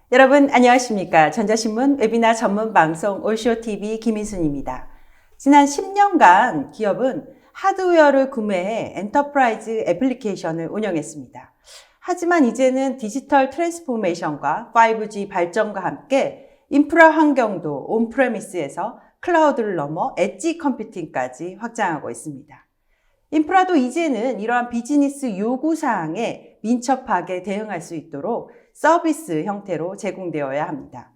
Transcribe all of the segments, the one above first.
여러분 안녕하십니까. 전자신문 웨비나 전문 방송 올쇼TV 김인순입니다. 지난 10년간 기업은 하드웨어를 구매해 엔터프라이즈 애플리케이션을 운영했습니다. 하지만 이제는 디지털 트랜스포메이션과 5G 발전과 함께 인프라 환경도 온프레미스에서 클라우드를 넘어 엣지 컴퓨팅까지 확장하고 있습니다. 인프라도 이제는 이러한 비즈니스 요구사항에 민첩하게 대응할 수 있도록 서비스 형태로 제공되어야 합니다.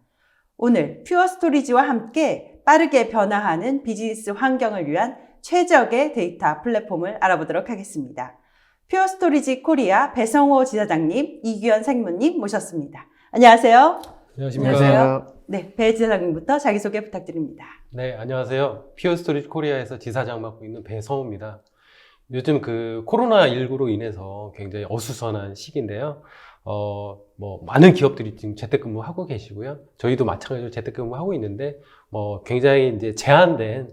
오늘 퓨어 스토리지와 함께 빠르게 변화하는 비즈니스 환경을 위한 최적의 데이터 플랫폼을 알아보도록 하겠습니다. 퓨어 스토리지 코리아 배성호 지사장님, 이규현 상무님 모셨습니다. 안녕하세요. 안녕하십니까. 네, 배 지사장님부터 자기소개 부탁드립니다. 네, 안녕하세요. 퓨어 스토리지 코리아에서 지사장 맡고 있는 배성호입니다. 요즘 코로나19로 인해서 굉장히 어수선한 시기인데요. 많은 기업들이 지금 재택근무 하고 계시고요. 저희도 마찬가지로 재택근무 하고 있는데, 굉장히 이제 제한된,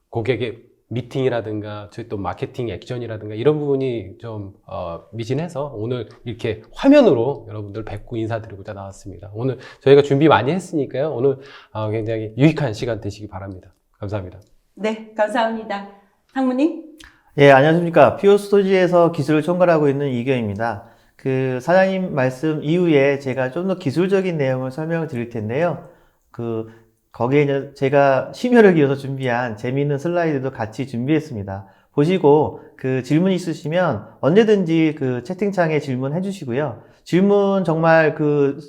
고객의 미팅이라든가, 저희 또 마케팅 액션이라든가, 이런 부분이 좀, 미진해서 오늘 이렇게 화면으로 여러분들 뵙고 인사드리고자 나왔습니다. 오늘 저희가 준비 많이 했으니까요. 오늘 굉장히 유익한 시간 되시기 바랍니다. 감사합니다. 네, 감사합니다. 상무님. 예, 안녕하십니까. 퓨어 스토리지에서 기술을 총괄하고 있는 이규현입니다. 사장님 말씀 이후에 제가 좀 더 기술적인 내용을 설명을 드릴 텐데요. 거기에 이제 제가 심혈을 기울여서 준비한 재미있는 슬라이드도 같이 준비했습니다. 보시고 질문 있으시면 언제든지 채팅창에 질문해 주시고요. 질문 정말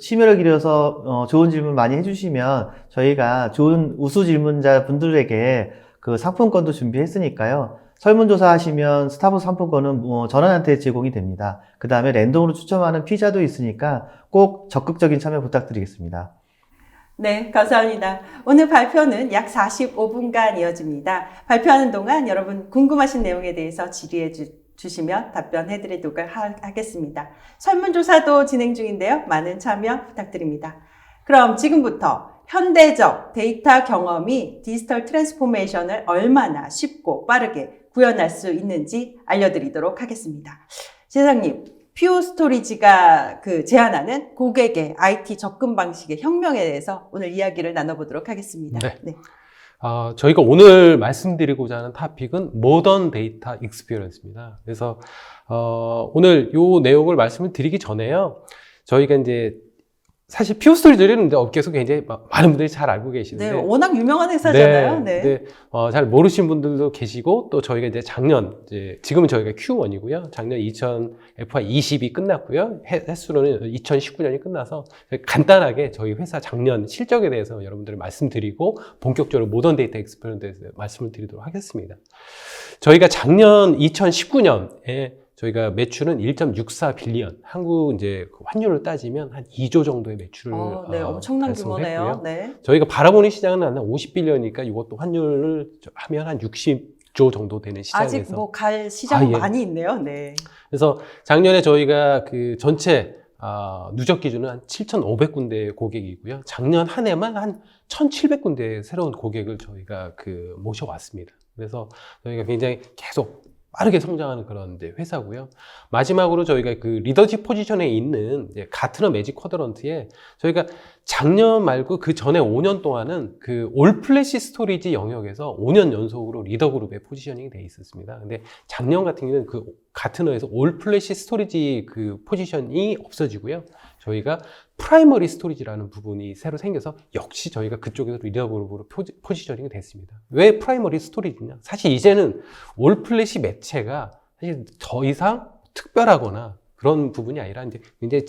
심혈을 기울여서 좋은 질문 많이 해주시면 저희가 좋은 우수 질문자 분들에게 상품권도 준비했으니까요. 설문조사 하시면 스타벅스 상품권은 전원한테 제공이 됩니다. 그 다음에 랜덤으로 추첨하는 피자도 있으니까 꼭 적극적인 참여 부탁드리겠습니다. 네, 감사합니다. 오늘 발표는 약 45분간 이어집니다. 발표하는 동안 여러분 궁금하신 내용에 대해서 질의해 주시면 답변해 드리도록 하겠습니다. 설문조사도 진행 중인데요. 많은 참여 부탁드립니다. 그럼 지금부터 현대적 데이터 경험이 디지털 트랜스포메이션을 얼마나 쉽고 빠르게 구현할 수 있는지 알려드리도록 하겠습니다. 지사장님, 퓨어 스토리지가 제안하는 고객의 IT 접근 방식의 혁명에 대해서 오늘 이야기를 나눠보도록 하겠습니다. 네. 저희가 오늘 말씀드리고자 하는 토픽은 모던 데이터 익스피리언스입니다. 그래서 오늘 이 내용을 말씀을 드리기 전에요. 저희가 이제 사실 퓨어 스토리지는 업계에서 굉장히 많은 분들이 잘 알고 계시는데, 네, 워낙 유명한 회사잖아요. 네. 잘 모르신 분들도 계시고, 또 저희가 이제 지금은 저희가 Q1이고요. 작년 FY20이 끝났고요. 횟수로는 2019년이 끝나서 간단하게 저희 회사 작년 실적에 대해서 여러분들 말씀드리고, 본격적으로 모던 데이터 익스피리언스에 대해서 말씀을 드리도록 하겠습니다. 저희가 작년 2019년에 저희가 매출은 1.64 빌리언, 한국 환율을 따지면 한 2조 정도의 매출을 네, 엄청난 규모네요. 했고요. 네. 저희가 바라보는 시장은 한 50빌리언이니까 이것도 환율을 하면 한 60조 정도 되는 시장에서 아직 갈 시장 예. 많이 있네요. 네. 그래서 작년에 저희가 전체 누적 기준은 한 7,500군데의 고객이고요. 작년 한 해만 한 1,700군데의 새로운 고객을 저희가 모셔왔습니다. 그래서 저희가 굉장히 계속 빠르게 성장하는 그런 회사고요. 마지막으로 저희가 리더십 포지션에 있는 가트너 매직 쿼드런트에 저희가 작년 말고 그 전에 5년 동안은 올 플래시 스토리지 영역에서 5년 연속으로 리더 그룹에 포지셔닝이 돼 있었습니다. 근데 작년 같은 경우는 가트너에서 올 플래시 스토리지 포지션이 없어지고요. 저희가 프라이머리 스토리지라는 부분이 새로 생겨서 역시 저희가 그쪽에서 리더 그룹으로 포지셔닝이 됐습니다. 왜 프라이머리 스토리지냐? 사실 이제는 올 플래시 매체가 사실 더 이상 특별하거나 그런 부분이 아니라 이제 굉장히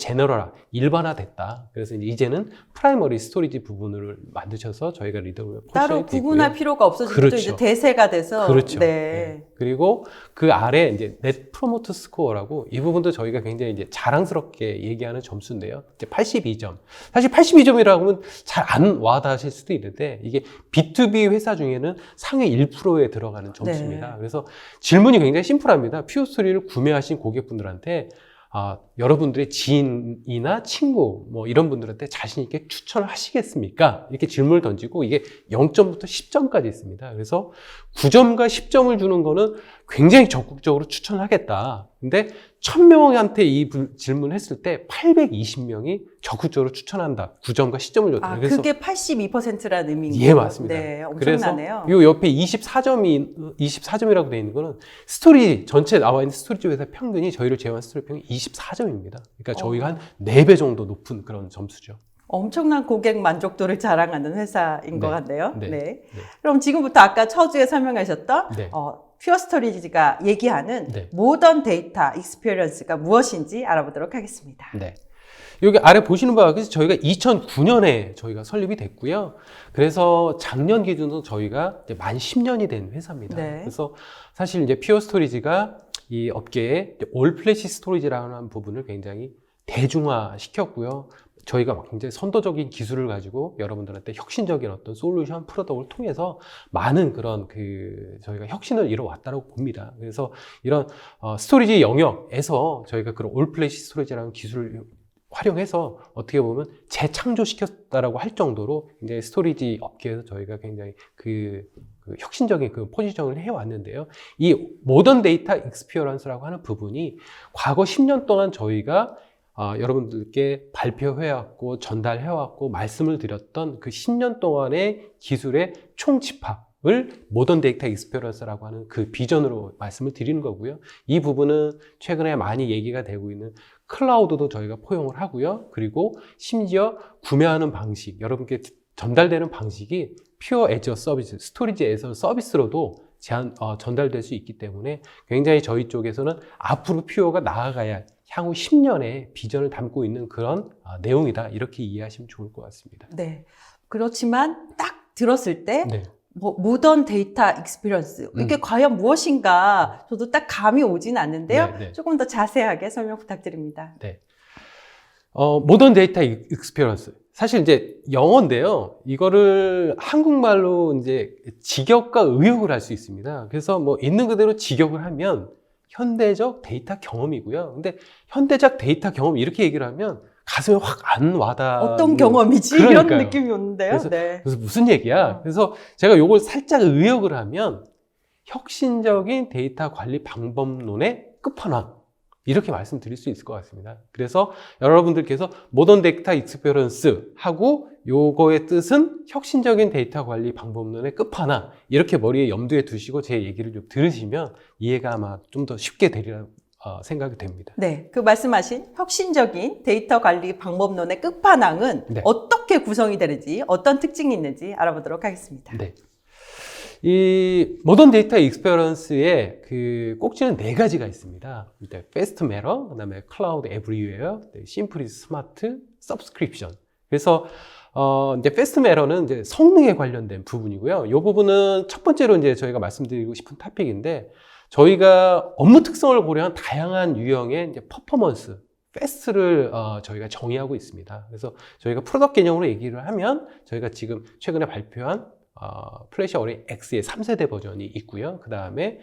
일반화됐다. 그래서 이제는 프라이머리 스토리지 부분을 만드셔서 저희가 리더로 따로 구분할 필요가 없어지고 그렇죠. 이제 대세가 돼서 그렇죠. 네. 그리고 그 아래 넷 프로모터 스코어라고 이 부분도 저희가 굉장히 자랑스럽게 얘기하는 점수인데요. 82점. 사실 82점이라고 하면 잘 안 와닿으실 수도 있는데 이게 B2B 회사 중에는 상위 1%에 들어가는 점수입니다. 네. 그래서 질문이 굉장히 심플합니다. 퓨어 스토리를 구매하신 고객분들한테 여러분들의 지인이나 친구 이런 분들한테 자신 있게 추천을 하시겠습니까? 이렇게 질문을 던지고 이게 0점부터 10점까지 있습니다. 그래서 9점과 10점을 주는 거는 굉장히 적극적으로 추천하겠다. 근데 1000명한테 이 질문을 했을 때 820명이 적극적으로 추천한다. 9점과 10점을 줬다. 아, 그래서 그게 82%라는 의미인가요? 예, 맞습니다. 네, 엄청나네요. 그래서 요 옆에 24점이라고 되어 있는 거는 스토리 전체 나와 있는 스토리지 회사 평균이 저희를 제외한 스토리 평균이 24점입니다. 그러니까 저희가 한 4배 정도 높은 그런 점수죠. 엄청난 고객 만족도를 자랑하는 회사인 것 네, 같네요. 네, 네. 네. 그럼 지금부터 아까 처주에 설명하셨던 네. 퓨어 스토리지가 얘기하는 네. 모던 데이터 익스피리언스가 무엇인지 알아보도록 하겠습니다. 네. 여기 아래 보시는 바와 같이 저희가 2009년에 저희가 설립이 됐고요. 그래서 작년 기준으로 저희가 이제 만 10년이 된 회사입니다. 네. 그래서 사실 이제 퓨어 스토리지가 이 업계에 올 플래시 스토리지라는 부분을 굉장히 대중화 시켰고요. 저희가 막 굉장히 선도적인 기술을 가지고 여러분들한테 혁신적인 어떤 솔루션 프로덕트를 통해서 많은 그런 저희가 혁신을 이뤄왔다고 봅니다. 그래서 이런 스토리지 영역에서 저희가 그런 올 플래시 스토리지라는 기술을 활용해서 어떻게 보면 재창조시켰다라고 할 정도로 굉장히 스토리지 업계에서 저희가 굉장히 혁신적인 그 포지션을 해왔는데요. 이 모던 데이터 익스피어런스라고 하는 부분이 과거 10년 동안 저희가 여러분들께 발표해왔고 전달해왔고 말씀을 드렸던 그 10년 동안의 기술의 총집합을 모던 데이터 익스피어런스라고 하는 그 비전으로 말씀을 드리는 거고요. 이 부분은 최근에 많이 얘기가 되고 있는 클라우드도 저희가 포용을 하고요. 그리고 심지어 구매하는 방식, 여러분께 전달되는 방식이 퓨어 애저 서비스, 스토리지 애저 서비스로도 전달될 수 있기 때문에 굉장히 저희 쪽에서는 앞으로 퓨어가 나아가야 향후 10년의 비전을 담고 있는 그런 내용이다. 이렇게 이해하시면 좋을 것 같습니다. 네. 그렇지만 딱 들었을 때 네. 모던 데이터 익스피리언스 이게 과연 무엇인가 저도 딱 감이 오진 않는데요. 네, 네. 조금 더 자세하게 설명 부탁드립니다. 네. 모던 데이터 익스피리언스. 사실 이제 영어인데요. 이거를 한국말로 이제 직역과 의역을 할 수 있습니다. 그래서 뭐 있는 그대로 직역을 하면 현대적 데이터 경험이고요. 근데 현대적 데이터 경험 이렇게 얘기를 하면 가슴에 확 안 와닿는 어떤 경험이지? 그러니까요. 이런 느낌이 오는데요. 그래서, 네. 그래서 무슨 얘기야? 그래서 제가 요걸 살짝 의역을 하면 혁신적인 데이터 관리 방법론의 끝판왕 이렇게 말씀드릴 수 있을 것 같습니다. 그래서 여러분들께서 모던 데이터 익스피리언스 하고 요거의 뜻은 혁신적인 데이터 관리 방법론의 끝판왕 이렇게 머리에 염두에 두시고 제 얘기를 좀 들으시면 이해가 아마 좀 더 쉽게 되리라 생각이 됩니다. 네, 그 말씀하신 혁신적인 데이터 관리 방법론의 끝판왕은 네. 어떻게 구성이 되는지, 어떤 특징이 있는지 알아보도록 하겠습니다. 네. 이 모던 데이터 익스피리언스의 그 꼭지는 4가지가 있습니다. 일단 패스트 매러, 그다음에 클라우드 에브리웨어, 심플리 스마트, 서브스크립션. 그래서 이제 패스트 매러는 이제 성능에 관련된 부분이고요. 이 부분은 첫 번째로 이제 저희가 말씀드리고 싶은 토픽인데 저희가 업무 특성을 고려한 다양한 유형의 이제 퍼포먼스, 패스트를 저희가 정의하고 있습니다. 그래서 저희가 프로덕트 개념으로 얘기를 하면 저희가 지금 최근에 발표한 플래시 어레이 X의 3세대 버전이 있고요. 그 다음에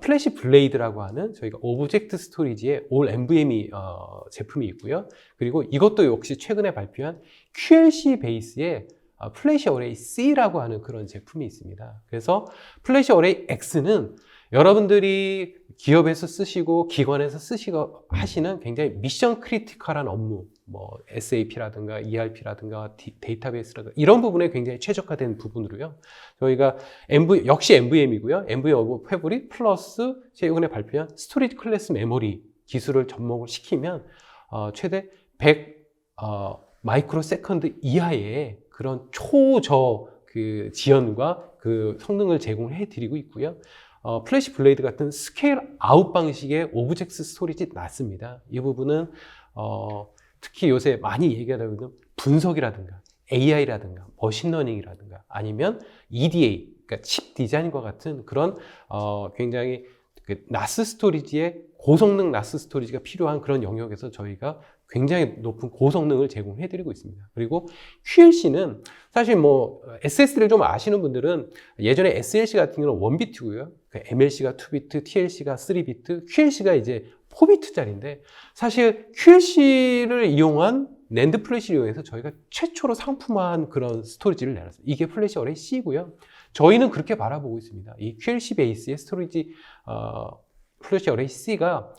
플래시 블레이드라고 하는 저희가 오브젝트 스토리지의 올 NVMe 제품이 있고요. 그리고 이것도 역시 최근에 발표한 QLC 베이스의 플래시 어레이 C라고 하는 그런 제품이 있습니다. 그래서 플래시 어레이 X는 여러분들이 기업에서 쓰시고 기관에서 쓰시고 하시는 굉장히 미션 크리티컬한 업무, 뭐 SAP라든가 ERP라든가 데이터베이스라든가 이런 부분에 굉장히 최적화된 부분으로요. 저희가 역시 NVM이고요. NVMe 오브 패브릭 플러스 최근에 발표한 스토리지 클래스 메모리 기술을 접목을 시키면 최대 100 마이크로 세컨드 이하의 그런 초저 그 지연과 그 성능을 제공해 드리고 있고요. 플래시 블레이드 같은 스케일 아웃 방식의 오브젝트 스토리지 낫습니다. 이 부분은 특히 요새 많이 얘기하고 있는 분석이라든가 AI라든가 머신러닝이라든가 아니면 EDA, 그러니까 칩 디자인과 같은 그런 굉장히 그 나스 스토리지의 고성능 나스 스토리지가 필요한 그런 영역에서 저희가 굉장히 높은 고성능을 제공해드리고 있습니다. 그리고 QLC는 사실 뭐 SSD를 좀 아시는 분들은 예전에 SLC 같은 경우는 1비트고요. MLC가 2비트, TLC가 3비트, QLC가 이제 4비트짜리인데 사실 QLC를 이용한 낸드 플래시를 이용해서 저희가 최초로 상품화한 그런 스토리지를 내놨어요. 이게 플래시 어레이 C고요. 저희는 그렇게 바라보고 있습니다. 이 QLC 베이스의 스토리지 플래시 어레이 C가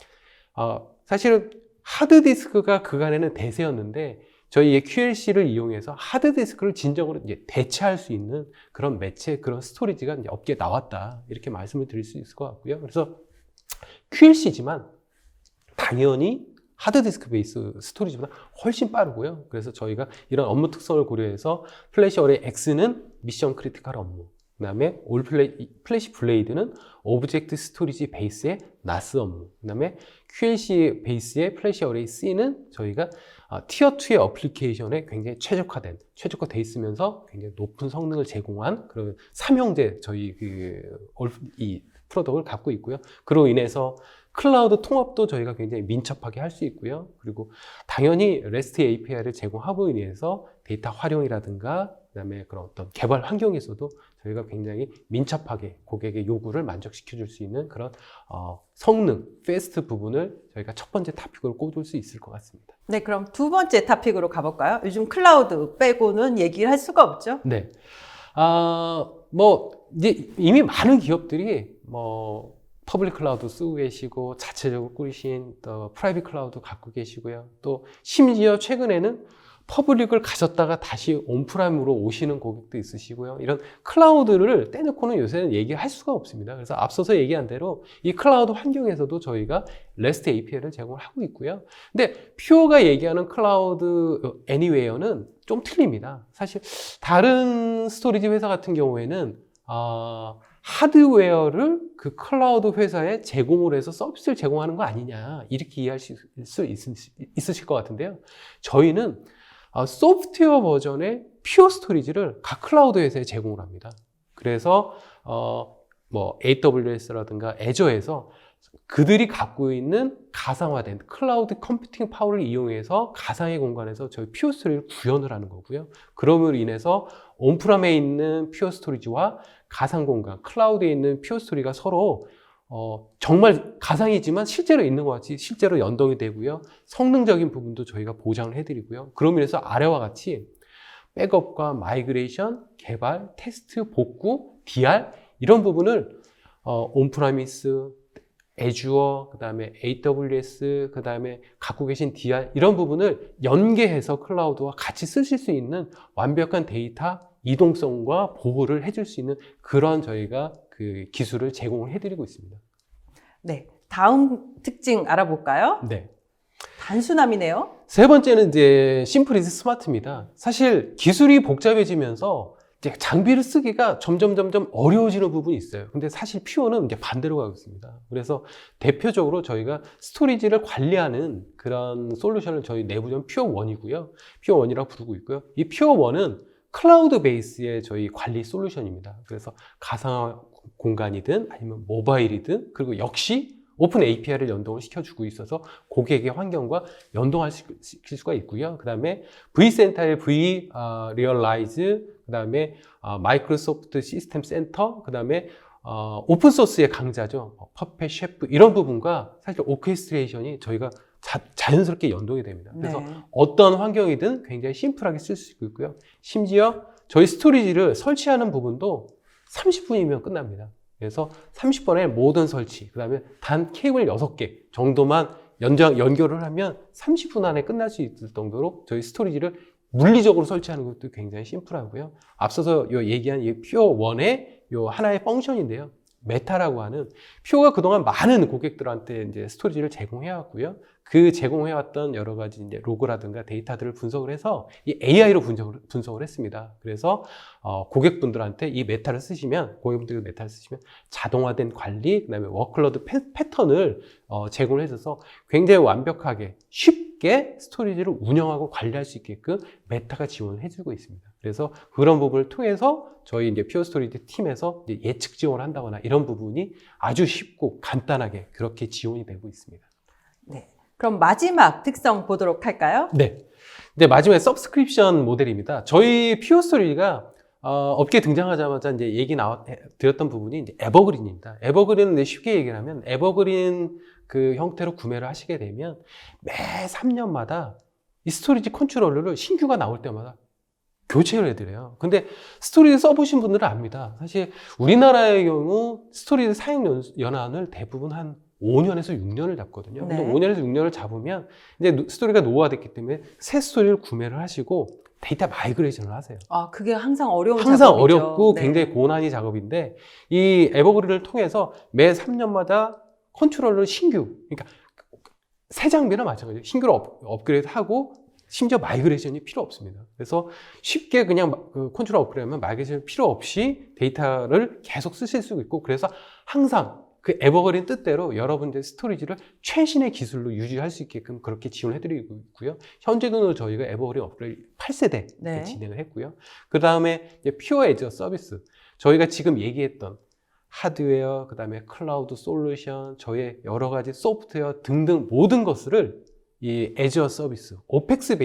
사실은 하드디스크가 그간에는 대세였는데 저희의 QLC를 이용해서 하드디스크를 진정으로 이제 대체할 수 있는 그런 매체, 그런 스토리지가 이제 업계에 나왔다. 이렇게 말씀을 드릴 수 있을 것 같고요. 그래서 QLC지만 당연히 하드디스크 베이스 스토리지보다 훨씬 빠르고요. 그래서 저희가 이런 업무 특성을 고려해서 플래시 어레이 X는 미션 크리티컬 업무, 그 다음에 플래시 블레이드는 오브젝트 스토리지 베이스의 나스 업무, 그 다음에 QLC 베이스의 플래시 어레이 C는 저희가 티어 2의 어플리케이션에 굉장히 최적화되어 있으면서 굉장히 높은 성능을 제공한 그런 삼형제 저희 이 프로덕트를 갖고 있고요. 그로 인해서 클라우드 통합도 저희가 굉장히 민첩하게 할 수 있고요. 그리고 당연히 REST API를 제공하고 인해서 데이터 활용이라든가 그다음에 그런 어떤 개발 환경에서도 저희가 굉장히 민첩하게 고객의 요구를 만족시켜 줄 수 있는 그런 성능, 패스트 부분을 저희가 첫 번째 토픽으로 꼽을 수 있을 것 같습니다. 네, 그럼 두 번째 토픽으로 가볼까요? 요즘 클라우드 빼고는 얘기를 할 수가 없죠. 네. 이제 이미 많은 기업들이 퍼블릭 클라우드 쓰고 계시고 자체적으로 꾸리신 또 프라이빗 클라우드 갖고 계시고요. 또 심지어 최근에는 퍼블릭을 가셨다가 다시 온프라임으로 오시는 고객도 있으시고요. 이런 클라우드를 떼놓고는 요새는 얘기할 수가 없습니다. 그래서 앞서서 얘기한 대로 이 클라우드 환경에서도 저희가 REST API를 제공을 하고 있고요. 근데 퓨어가 얘기하는 클라우드 애니웨어는 좀 틀립니다. 사실 다른 스토리지 회사 같은 경우에는 하드웨어를 그 클라우드 회사에 제공을 해서 서비스를 제공하는 거 아니냐 이렇게 이해할 수 있으실 것 같은데요. 저희는 소프트웨어 버전의 퓨어 스토리지를 각 클라우드 회사에 제공을 합니다. 그래서 AWS라든가 애저에서 그들이 갖고 있는 가상화된 클라우드 컴퓨팅 파워를 이용해서 가상의 공간에서 저희 퓨어 스토리를 구현을 하는 거고요. 그럼으로 인해서 온프람에 있는 퓨어 스토리지와 가상 공간, 클라우드에 있는 퓨어 스토리가 서로 정말 가상이지만 실제로 있는 것 같이 실제로 연동이 되고요. 성능적인 부분도 저희가 보장을 해드리고요. 그럼으로 인해서 아래와 같이 백업과 마이그레이션, 개발, 테스트, 복구, DR 이런 부분을 온프라미스, 애주어, 그 다음에 AWS, 그 다음에 갖고 계신 DR 이런 부분을 연계해서 클라우드와 같이 쓰실 수 있는 완벽한 데이터 이동성과 보호를 해줄 수 있는 그런 저희가 그 기술을 제공을 해드리고 있습니다. 네, 다음 특징 알아볼까요? 네. 단순함이네요. 세 번째는 이제 심플 이즈 스마트입니다. 사실 기술이 복잡해지면서 이제 장비를 쓰기가 점점 어려워지는 부분이 있어요. 근데 사실 퓨어는 이제 반대로 가고 있습니다. 그래서 대표적으로 저희가 스토리지를 관리하는 그런 솔루션을 저희 내부적인 퓨어1이고요. 퓨어1이라고 부르고 있고요. 이 퓨어1은 클라우드 베이스의 저희 관리 솔루션입니다. 그래서 가상 공간이든 아니면 모바일이든 그리고 역시 오픈 API를 연동을 시켜주고 있어서 고객의 환경과 연동시킬 수가 있고요. 그 다음에 vCenter의 V 리얼라이즈, 그 다음에 마이크로소프트 시스템 센터, 그 다음에 오픈소스의 강자죠. 퍼펫 셰프 이런 부분과 사실 오케스트레이션이 저희가 자연스럽게 연동이 됩니다. 그래서 네. 어떤 환경이든 굉장히 심플하게 쓸 수 있고요. 심지어 저희 스토리지를 설치하는 부분도 30분이면 끝납니다. 그래서 30분에 모든 설치, 그 다음에 단 케이블 6개 정도만 연결을 하면 30분 안에 끝날 수 있을 정도로 저희 스토리지를 물리적으로 설치하는 것도 굉장히 심플하고요. 앞서서 얘기한 이 퓨어1의 하나의 펑션인데요. 메타라고 하는 퓨어가 그동안 많은 고객들한테 이제 스토리지를 제공해왔고요. 그 제공해왔던 여러 가지 이제 로그라든가 데이터들을 분석을 해서 이 AI로 분석을 했습니다. 그래서 고객분들한테 이 메타를 쓰시면, 고객분들이 메타를 쓰시면 자동화된 관리, 그다음에 워크로드 패턴을 제공을 해줘서 굉장히 완벽하게 쉽게 스토리지를 운영하고 관리할 수 있게끔 메타가 지원을 해주고 있습니다. 그래서 그런 부분을 통해서 저희 이제 퓨어 스토리지 팀에서 이제 예측 지원을 한다거나 이런 부분이 아주 쉽고 간단하게 그렇게 지원이 되고 있습니다. 네. 그럼 마지막 특성 보도록 할까요? 네. 이제 마지막에 서브스크립션 모델입니다. 저희 퓨어 스토리지가 업계에 등장하자마자 이제 드렸던 부분이 이제 에버그린입니다. 에버그린은 쉽게 얘기를 하면 에버그린 그 형태로 구매를 하시게 되면 매 3년마다 이 스토리지 컨트롤러를 신규가 나올 때마다 교체를 해드려요. 근데 스토리를 써보신 분들은 압니다. 사실 우리나라의 경우 스토리를 사용 연한을 대부분 한 5년에서 6년을 잡거든요. 근데 네. 5년에서 6년을 잡으면 이제 스토리가 노후화됐기 때문에 새 스토리를 구매를 하시고 데이터 마이그레이션을 하세요. 아, 그게 항상 어려운 항상 작업이죠. 어렵고 네. 굉장히 고난이 작업인데 이 에버그리드를 통해서 매 3년마다 컨트롤러 신규, 그러니까 새 장비나 마찬가지예요. 신규로 업그레이드하고 심지어 마이그레이션이 필요 없습니다. 그래서 쉽게 그냥 컨트롤 업그레이드하면 마이그레이션 필요 없이 데이터를 계속 쓰실 수 있고 그래서 항상 그 에버그린 뜻대로 여러분들의 스토리지를 최신의 기술로 유지할 수 있게끔 그렇게 지원해드리고 있고요. 현재도 저희가 에버그린 업그레이드 8세대 네. 진행을 했고요. 그 다음에 퓨어 에저 서비스. 저희가 지금 얘기했던 하드웨어, 그 다음에 클라우드 솔루션, 저의 여러 가지 소프트웨어 등등 모든 것을 이 에저 서비스, 오펙스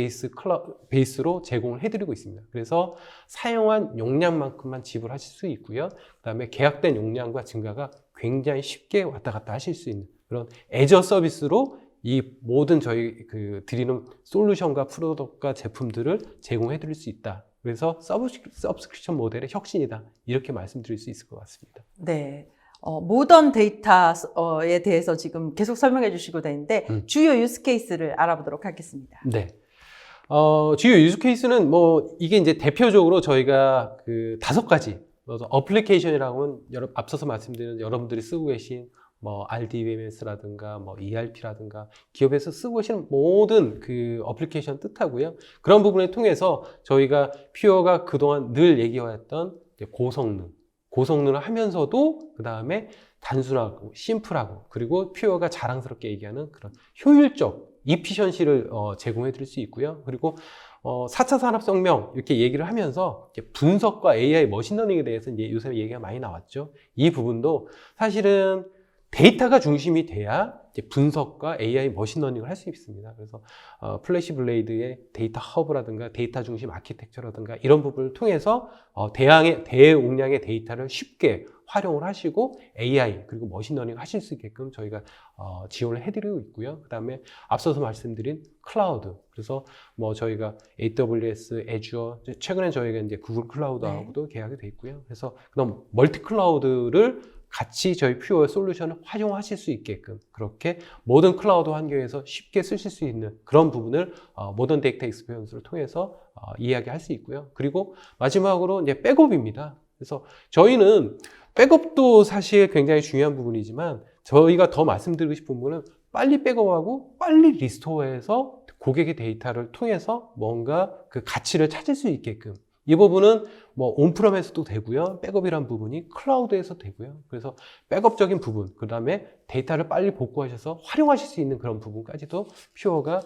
베이스로 제공을 해드리고 있습니다. 그래서 사용한 용량만큼만 지불하실 수 있고요. 그 다음에 계약된 용량과 증가가 굉장히 쉽게 왔다 갔다 하실 수 있는 그런 에저 서비스로 이 모든 저희 드리는 솔루션과 프로덕트과 제품들을 제공해 드릴 수 있다. 그래서 서브스크립션 모델의 혁신이다. 이렇게 말씀드릴 수 있을 것 같습니다. 네. 모던 데이터에 대해서 지금 계속 설명해 주시고 있는데 주요 유스 케이스를 알아보도록 하겠습니다. 네. 주요 유즈 케이스는 이게 이제 대표적으로 저희가 5가지 어플리케이션이라고 하면 앞서서 말씀드린 여러분들이 쓰고 계신 RDBMS라든가 ERP라든가 기업에서 쓰고 계시는 모든 그 어플리케이션 뜻하고요. 그런 부분을 통해서 저희가 퓨어가 그동안 늘 얘기해왔던 고성능을 하면서도 그 다음에 단순하고 심플하고 그리고 퓨어가 자랑스럽게 얘기하는 그런 효율적 이피션시를 제공해 드릴 수 있고요. 그리고 4차 산업혁명 이렇게 얘기를 하면서 분석과 AI 머신러닝에 대해서 이제 요새 얘기가 많이 나왔죠. 이 부분도 사실은 데이터가 중심이 돼야 이제 분석과 AI 머신러닝을 할 수 있습니다. 그래서 플래시 블레이드의 데이터 허브라든가 데이터 중심 아키텍처라든가 이런 부분을 통해서 대용량의 데이터를 쉽게 활용을 하시고 AI 그리고 머신러닝 하실 수 있게끔 저희가 지원을 해드리고 있고요. 그 다음에 앞서서 말씀드린 클라우드. 그래서 저희가 AWS, 애주어, 최근에 저희가 이제 구글 클라우드하고도 계약이 돼 있고요. 그래서 그다음 멀티 클라우드를 같이 저희 퓨어 솔루션을 활용하실 수 있게끔 그렇게 모든 클라우드 환경에서 쉽게 쓰실 수 있는 그런 부분을 모던 데이터 익스피리언스를 통해서 이야기할 수 있고요. 그리고 마지막으로 이제 백업입니다. 그래서 저희는 백업도 사실 굉장히 중요한 부분이지만 저희가 더 말씀드리고 싶은 부분은 빨리 백업하고 빨리 리스토어해서 고객의 데이터를 통해서 뭔가 그 가치를 찾을 수 있게끔 이 부분은 온프롬에서도 되고요. 백업이란 부분이 클라우드에서 되고요. 그래서 백업적인 부분, 그 다음에 데이터를 빨리 복구하셔서 활용하실 수 있는 그런 부분까지도 퓨어가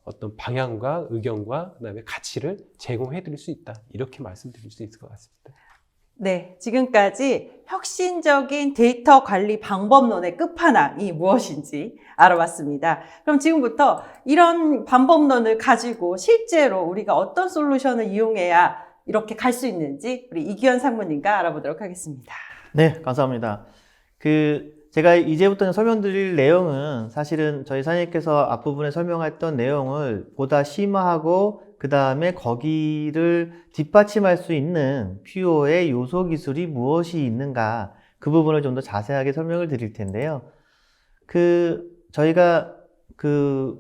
어떤 방향과 의견과 그 다음에 가치를 제공해 드릴 수 있다. 이렇게 말씀드릴 수 있을 것 같습니다. 네, 지금까지 혁신적인 데이터 관리 방법론의 끝판왕이 무엇인지 알아봤습니다. 그럼 지금부터 이런 방법론을 가지고 실제로 우리가 어떤 솔루션을 이용해야 이렇게 갈 수 있는지 우리 이규현 상무님과 알아보도록 하겠습니다. 네, 감사합니다. 제가 이제부터 설명드릴 내용은 사실은 저희 사장님께서 앞부분에 설명했던 내용을 보다 심화하고 그 다음에 거기를 뒷받침할 수 있는 퓨어의 요소 기술이 무엇이 있는가 그 부분을 좀 더 자세하게 설명을 드릴 텐데요. 저희가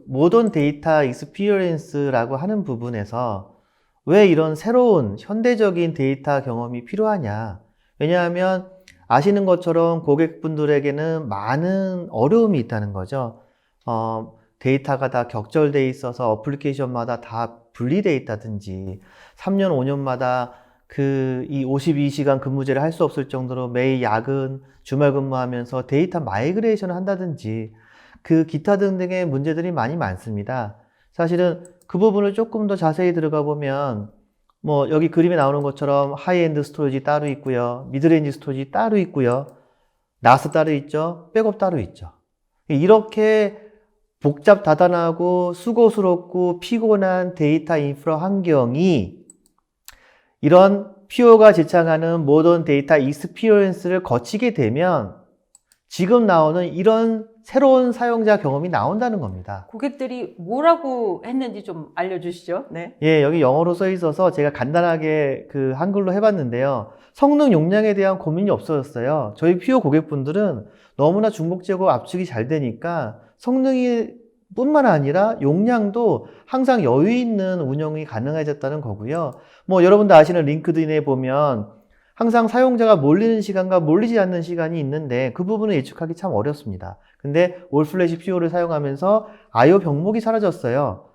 모던 데이터 익스피리언스라고 하는 부분에서 왜 이런 새로운 현대적인 데이터 경험이 필요하냐. 왜냐하면 아시는 것처럼 고객분들에게는 많은 어려움이 있다는 거죠. 데이터가 다 격절돼 있어서 어플리케이션마다 다 분리돼 있다든지 3년, 5년마다 이 52시간 근무제를 할 수 없을 정도로 매일 야근, 주말 근무하면서 데이터 마이그레이션을 한다든지 기타 등등의 문제들이 많이 많습니다. 사실은 그 부분을 조금 더 자세히 들어가 보면 여기 그림에 나오는 것처럼 하이엔드 스토리지 따로 있고요. 미드레인지 스토리지 따로 있고요. 나스 따로 있죠. 백업 따로 있죠. 이렇게 복잡다단하고 수고스럽고 피곤한 데이터 인프라 환경이 이런 퓨어가 제창하는 모던 데이터 익스피리언스를 거치게 되면 지금 나오는 이런 새로운 사용자 경험이 나온다는 겁니다. 고객들이 뭐라고 했는지 좀 알려주시죠. 네. 예, 여기 영어로 써 있어서 제가 간단하게 그 한글로 해봤는데요. 성능 용량에 대한 고민이 없어졌어요. 저희 퓨어 고객분들은 너무나 중복 제거 압축이 잘 되니까 성능이 뿐만 아니라 용량도 항상 여유 있는 운영이 가능해졌다는 거고요. 뭐 여러분들 아시는 링크드인에 보면 항상 사용자가 몰리는 시간과 몰리지 않는 시간이 있는데 그 부분을 예측하기 참 어렵습니다. 근데 올플래시 퓨어를 사용하면서 I/O 병목이 사라졌어요.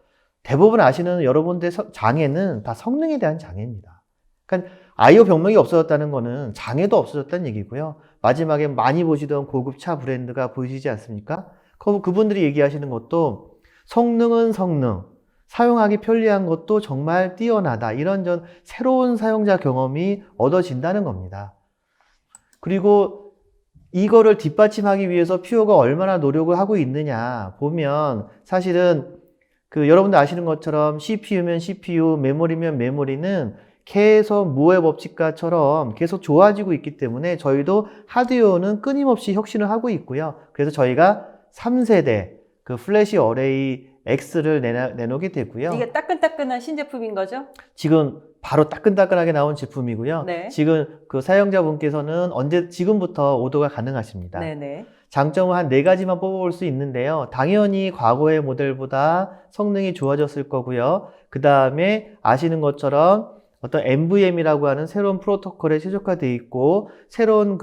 대부분 아시는 여러분들 장애는 다 성능에 대한 장애입니다. 그러니까 I/O 병목이 없어졌다는 거는 장애도 없어졌다는 얘기고요. 마지막에 많이 보시던 고급 차 브랜드가 보이시지 않습니까? 그분들이 얘기하시는 것도 성능은 성능, 사용하기 편리한 것도 정말 뛰어나다. 이런 새로운 사용자 경험이 얻어진다는 겁니다. 그리고 이거를 뒷받침하기 위해서 퓨어가 얼마나 노력을 하고 있느냐 보면 사실은 여러분들 아시는 것처럼 CPU면 CPU, 메모리면 메모리는 계속 무의 법칙과처럼 계속 좋아지고 있기 때문에 저희도 하드웨어는 끊임없이 혁신을 하고 있고요. 그래서 저희가 3세대 플래시 어레이 X를 내놓게 되고요. 이게 따끈따끈한 신제품인 거죠? 지금 바로 따끈따끈하게 나온 제품이고요. 네. 지금 사용자분께서는 지금부터 오더가 가능하십니다. 네네. 장점은 한 4가지만 뽑아볼 수 있는데요. 당연히 과거의 모델보다 성능이 좋아졌을 거고요. 그 다음에 아시는 것처럼 어떤 NVMe라고 하는 새로운 프로토콜에 최적화되어 있고 새로운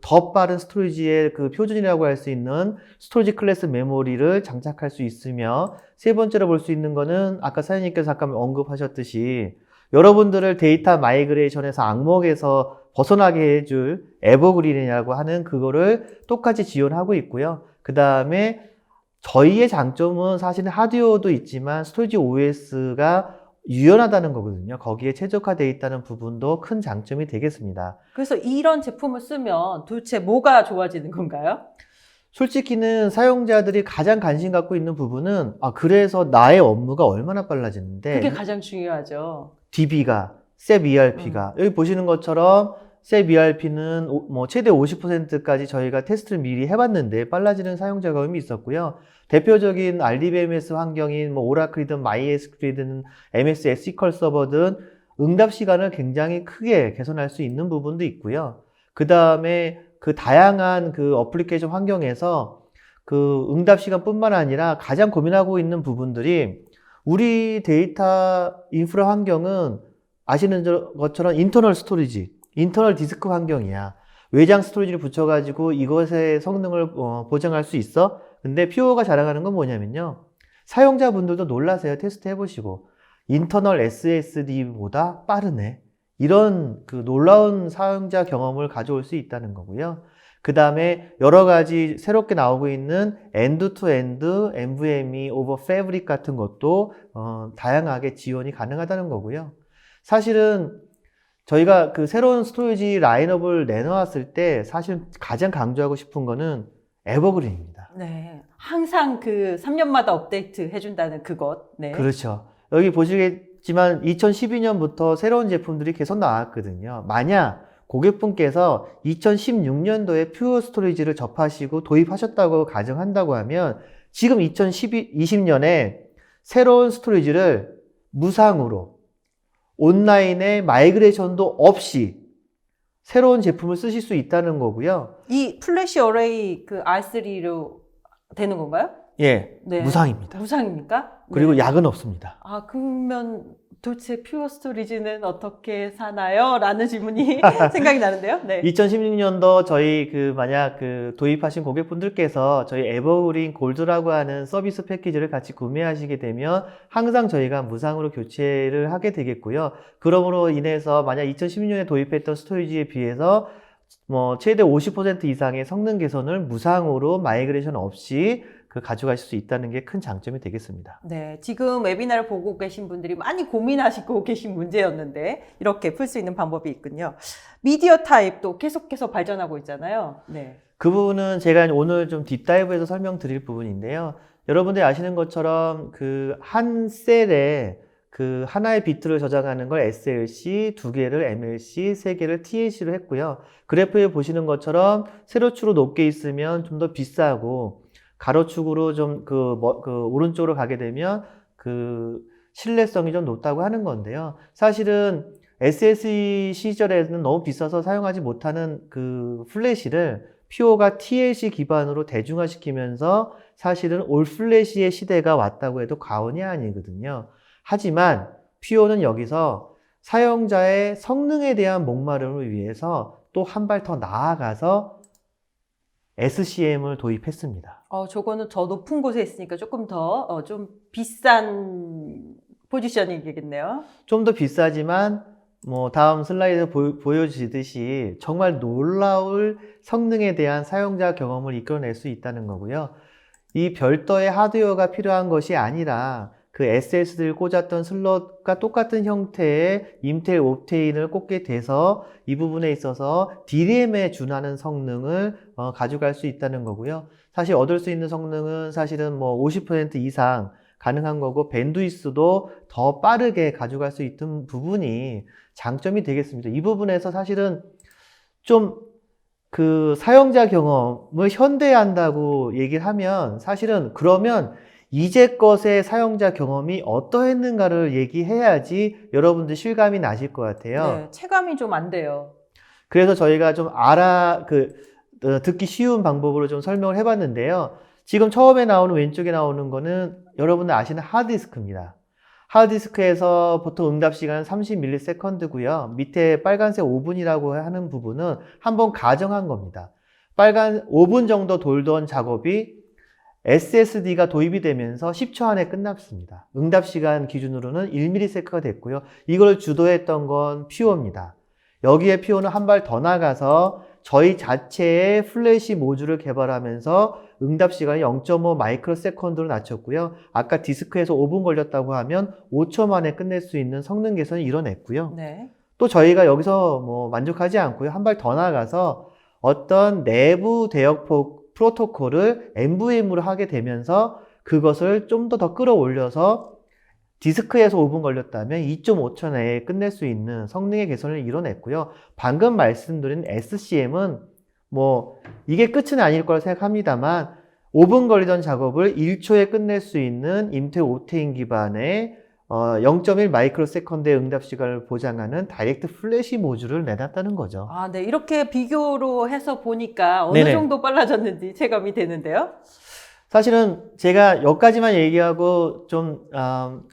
더 빠른 스토리지의 표준이라고 할 수 있는 스토리지 클래스 메모리를 장착할 수 있으며 세 번째로 볼 수 있는 거는 아까 사장님께서 잠깐 언급하셨듯이 여러분들을 데이터 마이그레이션에서 악몽에서 벗어나게 해줄 에버그린이라고 하는 그거를 똑같이 지원하고 있고요. 그 다음에 저희의 장점은 사실은 하드웨어도 있지만 스토리지 OS가 유연하다는 거거든요. 거기에 최적화되어 있다는 부분도 큰 장점이 되겠습니다. 그래서 이런 제품을 쓰면 도대체 뭐가 좋아지는 건가요? 솔직히는 사용자들이 가장 관심 갖고 있는 부분은 그래서 나의 업무가 얼마나 빨라지는데 그게 가장 중요하죠. DB가, SAP ERP가 여기 보시는 것처럼 SAP ERP는 최대 50%까지 저희가 테스트를 미리 해봤는데 빨라지는 사용자 경험이 있었고요. 대표적인 RDBMS 환경인 오라클이든 MySQL이든 MS SQL 서버든 응답 시간을 굉장히 크게 개선할 수 있는 부분도 있고요. 그 다음에 다양한 어플리케이션 환경에서 응답 시간뿐만 아니라 가장 고민하고 있는 부분들이 우리 데이터 인프라 환경은 아시는 것처럼 인터널 스토리지, 인터널 디스크 환경이야. 외장 스토리지를 붙여가지고 이것의 성능을 보장할 수 있어? 근데 퓨어가 자랑하는 건 뭐냐면요. 사용자분들도 놀라세요. 테스트 해보시고. 인터널 SSD보다 빠르네. 이런 놀라운 사용자 경험을 가져올 수 있다는 거고요. 그 다음에 여러 가지 새롭게 나오고 있는 엔드-투-엔드 NVMe over Fabric 같은 것도 다양하게 지원이 가능하다는 거고요. 사실은 저희가 새로운 스토리지 라인업을 내놓았을 때 사실 가장 강조하고 싶은 거는 에버그린입니다. 네. 항상 3년마다 업데이트 해준다는 그것. 네. 그렇죠. 여기 보시겠지만 2012년부터 새로운 제품들이 계속 나왔거든요. 만약 고객분께서 2016년도에 퓨어 스토리지를 접하시고 도입하셨다고 가정한다고 하면 지금 2020년에 새로운 스토리지를 무상으로 온라인에 마이그레이션도 없이 새로운 제품을 쓰실 수 있다는 거고요. 이 플래시 어레이 R3로 되는 건가요? 예, 네. 무상입니다. 무상입니까? 그리고 네. 약은 없습니다. 그러면 도대체 퓨어 스토리지는 어떻게 사나요? 라는 질문이 생각이 나는데요. 네. 2016년도 저희 만약 도입하신 고객분들께서 저희 에버그린 골드라고 하는 서비스 패키지를 같이 구매하시게 되면 항상 저희가 무상으로 교체를 하게 되겠고요. 그러므로 인해서 만약 2016년에 도입했던 스토리지에 비해서 최대 50% 이상의 성능 개선을 무상으로 마이그레이션 없이 가져가실 수 있다는 게 큰 장점이 되겠습니다. 네, 지금 웨비나를 보고 계신 분들이 많이 고민하시고 계신 문제였는데 이렇게 풀 수 있는 방법이 있군요. 미디어 타입도 계속해서 발전하고 있잖아요. 네. 그 부분은 제가 오늘 좀 딥다이브해서 설명드릴 부분인데요. 여러분들이 아시는 것처럼 한 셀에 그 하나의 비트를 저장하는 걸 SLC, 2개를 MLC, 3개를 TLC로 했고요. 그래프에 보시는 것처럼 세로축으로 높게 있으면 좀 더 비싸고 가로축으로 좀 오른쪽으로 가게 되면 그 신뢰성이 좀 높다고 하는 건데요. 사실은 SLC 시절에는 너무 비싸서 사용하지 못하는 그 플래시를 퓨어가 TLC 기반으로 대중화시키면서 사실은 올 플래시의 시대가 왔다고 해도 과언이 아니거든요. 하지만 퓨어는 여기서 사용자의 성능에 대한 목마름을 위해서 또 한 발 더 나아가서 SCM을 도입했습니다. 저거는 더 높은 곳에 있으니까 조금 더 좀 비싼 포지셔닝이겠네요. 좀 더 비싸지만 뭐 다음 슬라이드에 보여주시듯이 정말 놀라울 성능에 대한 사용자 경험을 이끌어낼 수 있다는 거고요. 이 별도의 하드웨어가 필요한 것이 아니라 그 SSD를 꽂았던 슬롯과 똑같은 형태의 인텔 옵테인을 꽂게 돼서 이 부분에 있어서 DRAM에 준하는 성능을 가져갈 수 있다는 거고요. 사실 얻을 수 있는 성능은 사실은 뭐 50% 이상 가능한 거고 밴드위스도 더 빠르게 가져갈 수 있는 부분이 장점이 되겠습니다. 이 부분에서 사실은 좀 그 사용자 경험을 현대한다고 얘기를 하면 사실은 그러면 이제껏의 사용자 경험이 어떠했는가를 얘기해야지 여러분들 실감이 나실 것 같아요. 네, 체감이 좀 안 돼요. 그래서 저희가 좀 듣기 쉬운 방법으로 좀 설명을 해봤는데요. 지금 처음에 나오는 왼쪽에 나오는 거는 여러분들 아시는 하드디스크입니다. 하드디스크에서 보통 응답 시간은 30ms고요. 밑에 빨간색 5분이라고 하는 부분은 한번 가정한 겁니다. 5분 정도 돌던 작업이 SSD가 도입이 되면서 10초 안에 끝났습니다. 응답 시간 기준으로는 1ms가 됐고요. 이걸 주도했던 건 퓨어입니다. 여기에 퓨어는 한 발 더 나가서 저희 자체의 플래시 모듈을 개발하면서 응답 시간이 0.5 마이크로 세컨드로 낮췄고요. 아까 디스크에서 5분 걸렸다고 하면 5초 만에 끝낼 수 있는 성능 개선을 이뤄냈고요. 네. 또 저희가 여기서 뭐 만족하지 않고요. 한 발 더 나가서 어떤 내부 대역 프로토콜을 NVM으로 하게 되면서 그것을 좀 더 끌어올려서 디스크에서 5분 걸렸다면 2.5초 내에 끝낼 수 있는 성능의 개선을 이뤄냈고요. 방금 말씀드린 SCM은 뭐 이게 끝은 아닐 거라 생각합니다만 5분 걸리던 작업을 1초에 끝낼 수 있는 인텔 옵테인 기반의 0.1 마이크로 세컨드의 응답 시간을 보장하는 다이렉트 플래시 모듈을 내놨다는 거죠. 아, 네. 이렇게 비교로 해서 보니까 어느 네네. 정도 빨라졌는지 체감이 되는데요. 사실은 제가 여기까지만 얘기하고 좀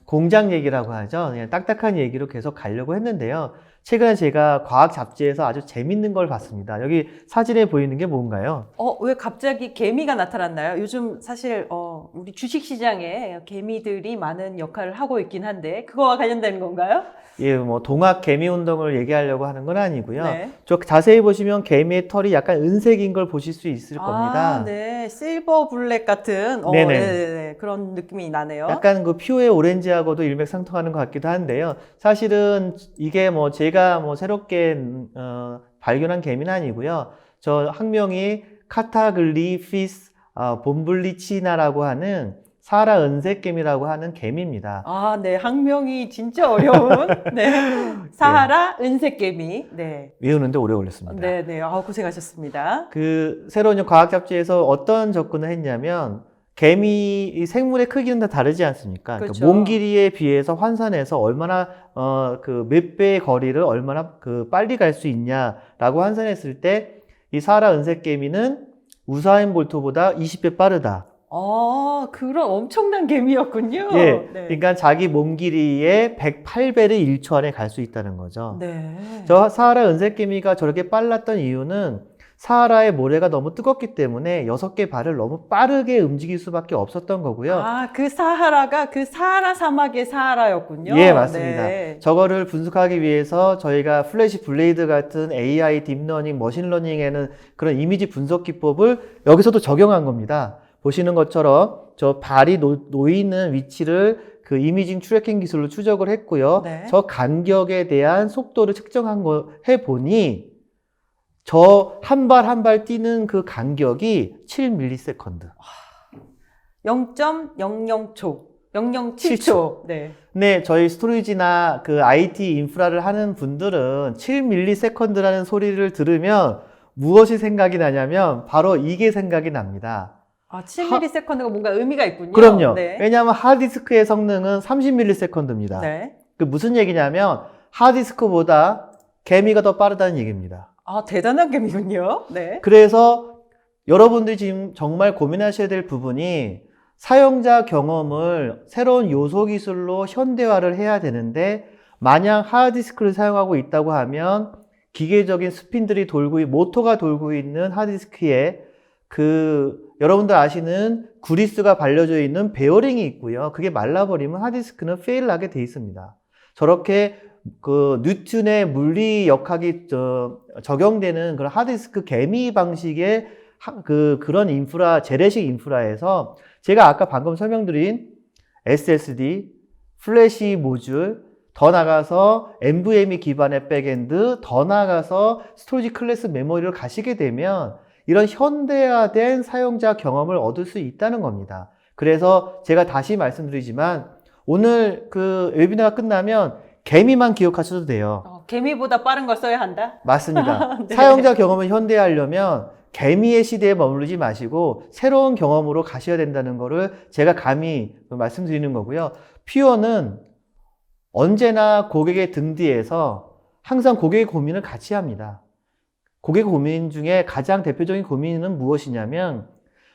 공장 얘기라고 하죠. 그냥 딱딱한 얘기로 계속 가려고 했는데요. 최근에 제가 과학 잡지에서 아주 재밌는 걸 봤습니다. 여기 사진에 보이는 게 뭔가요? 왜 갑자기 개미가 나타났나요? 요즘 사실 우리 주식시장에 개미들이 많은 역할을 하고 있긴 한데 그거와 관련된 건가요? 예, 뭐 동학 개미 운동을 얘기하려고 하는 건 아니고요. 네. 저 자세히 보시면 개미의 털이 약간 은색인 걸 보실 수 있을 겁니다. 아, 네. 실버 블랙 같은 네네. 네네네. 그런 느낌이 나네요. 약간 그 퓨어의 오렌지하고도 일맥상통하는 것 같기도 한데요. 사실은 이게 뭐 제가 뭐 새롭게 발견한 개미는 아니고요. 저 학명이 카타글리피스 봄블리치나라고 하는 사하라 은색개미라고 하는 개미입니다. 아, 네. 학명이 진짜 어려운 네. 사하라 은색개미. 네. 외우는데 오래 걸렸습니다. 네. 고생하셨습니다. 그 새로운 과학 잡지에서 어떤 접근을 했냐면 개미 생물의 크기는 다 다르지 않습니까? 그렇죠. 그러니까 몸 길이에 비해서 환산해서 얼마나 그 몇 배의 거리를 얼마나 그 빨리 갈 수 있냐라고 환산했을 때 이 사하라 은색개미는 우사인 볼트보다 20배 빠르다. 그런 엄청난 개미였군요. 예, 네. 그러니까 자기 몸 길이의 108배를 1초 안에 갈 수 있다는 거죠. 네. 저 사하라 은색개미가 저렇게 빨랐던 이유는 사하라의 모래가 너무 뜨겁기 때문에 6개 발을 너무 빠르게 움직일 수밖에 없었던 거고요. 아, 그 사하라가 그 사하라 사막의 사하라였군요. 예, 맞습니다. 네. 저거를 분석하기 위해서 저희가 플래시 블레이드 같은 AI, 딥러닝, 머신러닝에는 그런 이미지 분석 기법을 여기서도 적용한 겁니다. 보시는 것처럼 저 발이 놓이는 위치를 그 이미징 트래킹 기술로 추적을 했고요. 네. 저 간격에 대한 속도를 측정한 거 해보니 저 한 발 한 발 뛰는 그 간격이 7ms. 0.00초. 007초. 네. 네, 저희 스토리지나 그 IT 인프라를 하는 분들은 7ms라는 소리를 들으면 무엇이 생각이 나냐면 바로 이게 생각이 납니다. 아, 7ms가 뭔가 의미가 있군요. 그럼요. 네. 왜냐하면 하드디스크의 성능은 30ms입니다. 네. 그 무슨 얘기냐면 하드디스크보다 개미가 더 빠르다는 얘기입니다. 아, 대단한 gem이군요. 네. 그래서 여러분들이 지금 정말 고민하셔야 될 부분이 사용자 경험을 새로운 요소 기술로 현대화를 해야 되는데 만약 하드디스크를 사용하고 있다고 하면 기계적인 스핀들이 모터가 돌고 있는 하드디스크에 여러분들 아시는 구리스가 발려져 있는 베어링이 있고요. 그게 말라버리면 하드디스크는 페일하게 돼 있습니다. 저렇게 뉴턴의 물리 역학이 적용되는 그런 하드디스크 개미 방식의 그런 인프라, 재래식 인프라에서 제가 아까 방금 설명드린 SSD, 플래시 모듈, 더 나가서 NVMe 기반의 백엔드, 더 나가서 스토리지 클래스 메모리를 가시게 되면 이런 현대화된 사용자 경험을 얻을 수 있다는 겁니다. 그래서 제가 다시 말씀드리지만 오늘 그 웨비나가 끝나면 개미만 기억하셔도 돼요. 개미보다 빠른 걸 써야 한다? 맞습니다. 네. 사용자 경험을 현대화하려면 개미의 시대에 머무르지 마시고 새로운 경험으로 가셔야 된다는 거를 제가 감히 말씀드리는 거고요. 퓨어는 언제나 고객의 등 뒤에서 항상 고객의 고민을 같이 합니다. 고객 고민 중에 가장 대표적인 고민은 무엇이냐면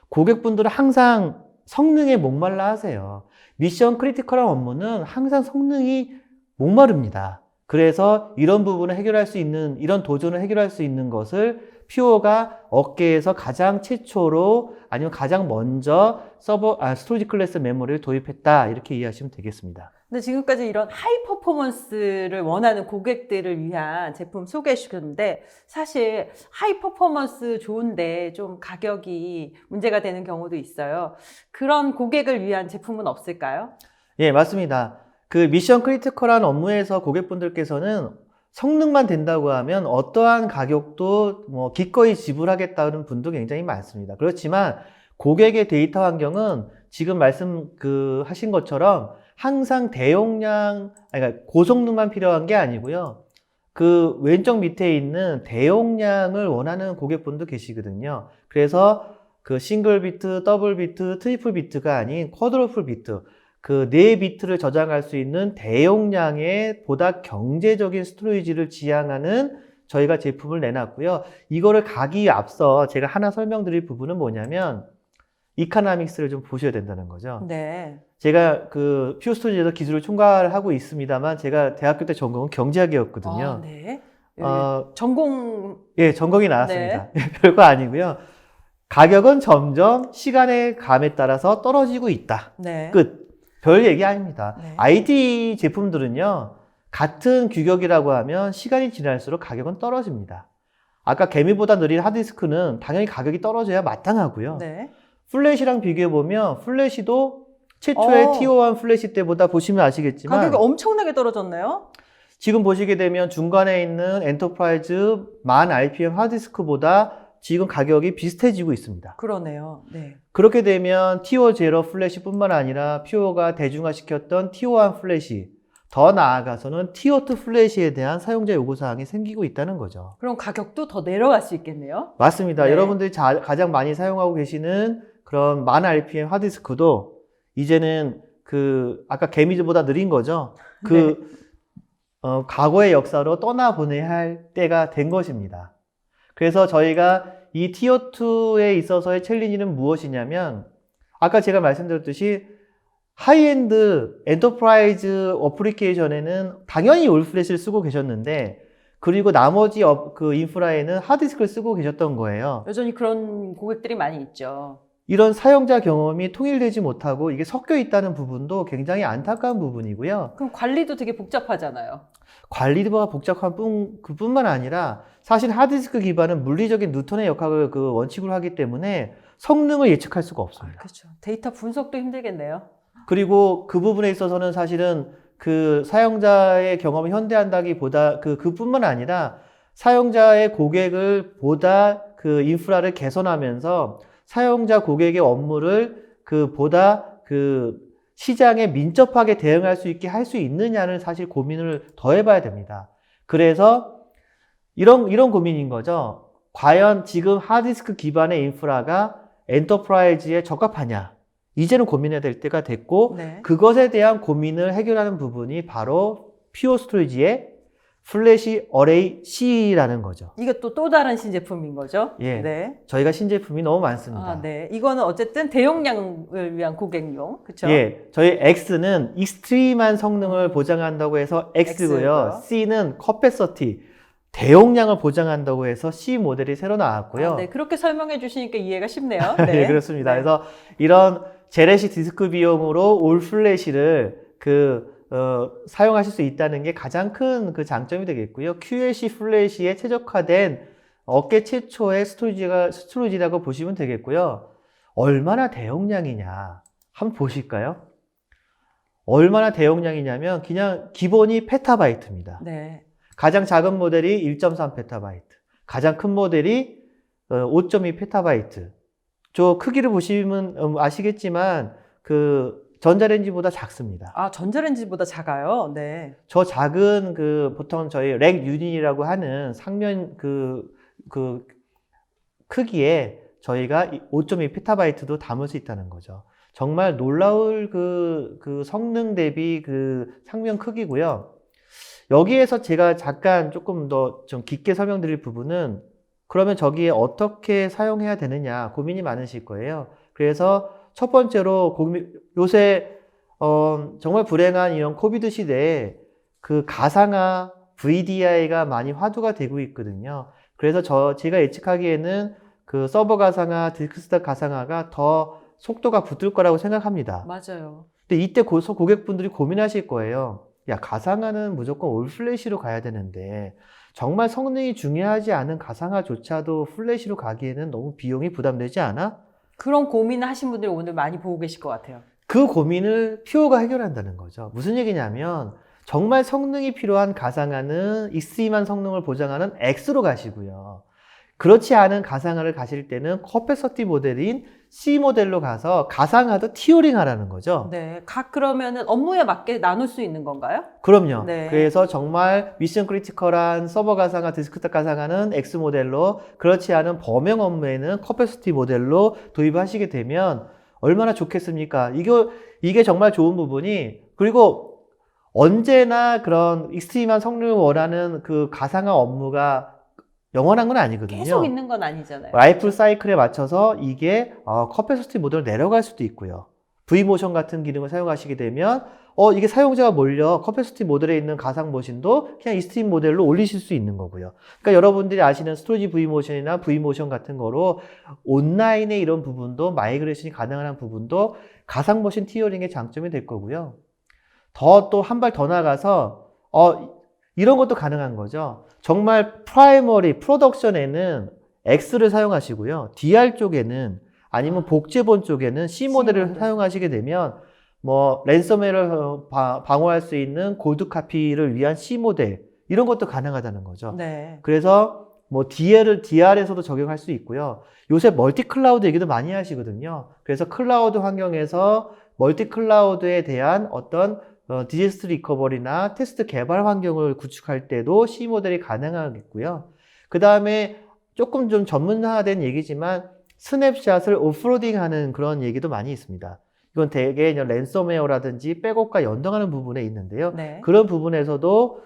고객분들은 항상 성능에 목말라 하세요. 미션 크리티컬한 업무는 항상 성능이 목마릅니다. 그래서 이런 부분을 해결할 수 있는, 이런 도전을 해결할 수 있는 것을 퓨어가 업계에서 가장 최초로 아니면 가장 먼저 스토리지 클래스 메모리를 도입했다. 이렇게 이해하시면 되겠습니다. 근데 지금까지 이런 하이 퍼포먼스를 원하는 고객들을 위한 제품 소개해 주셨는데 사실 하이 퍼포먼스 좋은데 좀 가격이 문제가 되는 경우도 있어요. 그런 고객을 위한 제품은 없을까요? 예, 맞습니다. 그 미션 크리티컬한 업무에서 고객분들께서는 성능만 된다고 하면 어떠한 가격도 기꺼이 지불하겠다는 분도 굉장히 많습니다. 그렇지만 고객의 데이터 환경은 지금 하신 것처럼 항상 그러니까 고성능만 필요한 게 아니고요. 그 왼쪽 밑에 있는 대용량을 원하는 고객분도 계시거든요. 그래서 그 싱글 비트, 더블 비트, 트리플 비트가 아닌 쿼드러플 비트, 그 4비트를 저장할 수 있는 대용량의 보다 경제적인 스토리지를 지향하는 저희가 제품을 내놨고요. 이거를 가기 앞서 제가 하나 설명드릴 부분은 뭐냐면 이카노믹스를 좀 보셔야 된다는 거죠. 네. 제가 그 퓨어스토리지에서 기술을 총괄하고 있습니다만 제가 대학교 때 전공은 경제학이었거든요. 아, 네. 전공이 나왔습니다. 네. 별거 아니고요. 가격은 점점 시간의 감에 따라서 떨어지고 있다. 네. 끝. 별 얘기 아닙니다. 네. IT 제품들은요, 같은 규격이라고 하면 시간이 지날수록 가격은 떨어집니다. 아까 개미보다 느린 하드디스크는 당연히 가격이 떨어져야 마땅하고요. 네. 플래시랑 비교해보면 플래시도 최초의 T01 플래시 때보다 보시면 아시겠지만 가격이 엄청나게 떨어졌네요. 지금 보시게 되면 중간에 있는 엔터프라이즈 1000 RPM 하드디스크보다 지금 가격이 비슷해지고 있습니다. 그러네요. 네. 그렇게 되면 T0 플래시뿐만 아니라 퓨어가 대중화시켰던 T01 플래시, 더 나아가서는 T02 플래시에 대한 사용자 요구사항이 생기고 있다는 거죠. 그럼 가격도 더 내려갈 수 있겠네요. 맞습니다. 네. 여러분들이 가장 많이 사용하고 계시는 그런 1000 RPM 하드디스크도 이제는 아까 개미즈보다 느린 거죠. 과거의 역사로 떠나보내야 할 때가 된 것입니다. 그래서 저희가 이 티어2에 있어서의 챌린지는 무엇이냐면 아까 제가 말씀드렸듯이 하이엔드 엔터프라이즈 어플리케이션에는 당연히 올플래시를 쓰고 계셨는데 그리고 나머지 그 인프라에는 하드디스크를 쓰고 계셨던 거예요. 여전히 그런 고객들이 많이 있죠. 이런 사용자 경험이 통일되지 못하고 이게 섞여 있다는 부분도 굉장히 안타까운 부분이고요. 그럼 관리도 되게 복잡하잖아요. 관리가 복잡한 그뿐만 아니라 사실 하드디스크 기반은 물리적인 뉴턴의 역학을 그 원칙으로 하기 때문에 성능을 예측할 수가 없습니다. 그렇죠. 데이터 분석도 힘들겠네요. 그리고 그 부분에 있어서는 사실은 그 사용자의 경험을 현대한다기보다 그뿐만 아니라 사용자의 고객을 보다 그 인프라를 개선하면서 사용자 고객의 업무를 보다 시장에 민첩하게 대응할 수 있게 할 수 있느냐는 사실 고민을 더 해봐야 됩니다. 그래서 이런 고민인 거죠. 과연 지금 하드디스크 기반의 인프라가 엔터프라이즈에 적합하냐? 이제는 고민해야 될 때가 됐고 네. 그것에 대한 고민을 해결하는 부분이 바로 퓨어 스토리지의 플래시 어레이 C라는 거죠. 이것도 또 다른 신제품인 거죠? 예. 네. 저희가 신제품이 너무 많습니다. 아, 네. 이거는 어쨌든 대용량을 위한 고객용, 그렇죠? 예, 저희 X는 익스트림한 성능을 보장한다고 해서 X고요. X고요. C는 커패서티, 대용량을 보장한다고 해서 C 모델이 새로 나왔고요. 아, 네. 그렇게 설명해 주시니까 이해가 쉽네요. 네, 그렇습니다. 네. 그래서 이런 재래식 디스크 비용으로 올 플래시를 사용하실 수 있다는 게 가장 큰 그 장점이 되겠고요. QLC 플래시에 최적화된 업계 최초의 스토리지라고 보시면 되겠고요. 얼마나 대용량이냐 한번 보실까요? 얼마나 대용량이냐면 그냥 기본이 페타바이트입니다. 네. 가장 작은 모델이 1.3 페타바이트, 가장 큰 모델이 5.2 페타바이트. 저 크기를 보시면 아시겠지만 그 전자레인지보다 작습니다. 아, 전자레인지보다 작아요? 네. 저 작은 보통 저희 렉 유닛이라고 하는 상면 크기에 저희가 5.2 페타바이트도 담을 수 있다는 거죠. 정말 놀라울 그 성능 대비 그 상면 크기고요. 여기에서 제가 잠깐 조금 더 좀 깊게 설명드릴 부분은 그러면 저기에 어떻게 사용해야 되느냐 고민이 많으실 거예요. 그래서 첫 번째로 요새 정말 불행한 이런 코비드 시대에 그 가상화 VDI가 많이 화두가 되고 있거든요. 그래서 제가 예측하기에는 그 서버 가상화, 디스크탑 가상화가 더 속도가 붙을 거라고 생각합니다. 맞아요. 근데 이때 고객분들이 고민하실 거예요. 야, 가상화는 무조건 올 플래시로 가야 되는데 정말 성능이 중요하지 않은 가상화조차도 플래시로 가기에는 너무 비용이 부담되지 않아? 그런 고민을 하신 분들이 오늘 많이 보고 계실 것 같아요. 그 고민을 퓨어가 해결한다는 거죠. 무슨 얘기냐면 정말 성능이 필요한 가상화는 익스트림한 성능을 보장하는 X로 가시고요. 그렇지 않은 가상화를 가실 때는 커패서티 모델인 C 모델로 가서 가상화도 티어링 하라는 거죠. 네. 그러면은 업무에 맞게 나눌 수 있는 건가요? 그럼요. 네. 그래서 정말 미션 크리티컬한 서버 가상화, 디스크탑 가상화는 X 모델로, 그렇지 않은 범용 업무에는 커패시티 모델로 도입하시게 되면 얼마나 좋겠습니까? 이게 정말 좋은 부분이, 그리고 언제나 그런 익스트림한 성능을 원하는 그 가상화 업무가 영원한 건 아니거든요. 계속 있는 건 아니잖아요. 라이프 사이클에 맞춰서 이게 커패시티 모델로 내려갈 수도 있고요. V모션 같은 기능을 사용하시게 되면 이게 사용자가 몰려 커패시티 모델에 있는 가상 머신도 그냥 익스트림 모델로 올리실 수 있는 거고요. 그러니까 여러분들이 아시는 스토리지 V모션이나 V모션 같은 거로 온라인의 이런 부분도 마이그레이션이 가능한 부분도 가상 머신 티어링의 장점이 될 거고요. 또 한 발 더 나가서 이런 것도 가능한 거죠. 정말 프라이머리 프로덕션에는 X를 사용하시고요. DR 쪽에는 아니면 복제본 쪽에는 C 모델을 사용하시게 되면 랜섬웨어를 방어할 수 있는 골드 카피를 위한 C 모델 이런 것도 가능하다는 거죠. 네. 그래서 DR에서도 적용할 수 있고요. 요새 멀티 클라우드 얘기도 많이 하시거든요. 그래서 클라우드 환경에서 멀티 클라우드에 대한 어떤 디자스터 리커버리나 테스트 개발 환경을 구축할 때도 C 모델이 가능하겠고요. 그 다음에 조금 좀 전문화된 얘기지만 스냅샷을 오프로딩하는 그런 얘기도 많이 있습니다. 이건 대개 랜섬웨어라든지 백업과 연동하는 부분에 있는데요. 네. 그런 부분에서도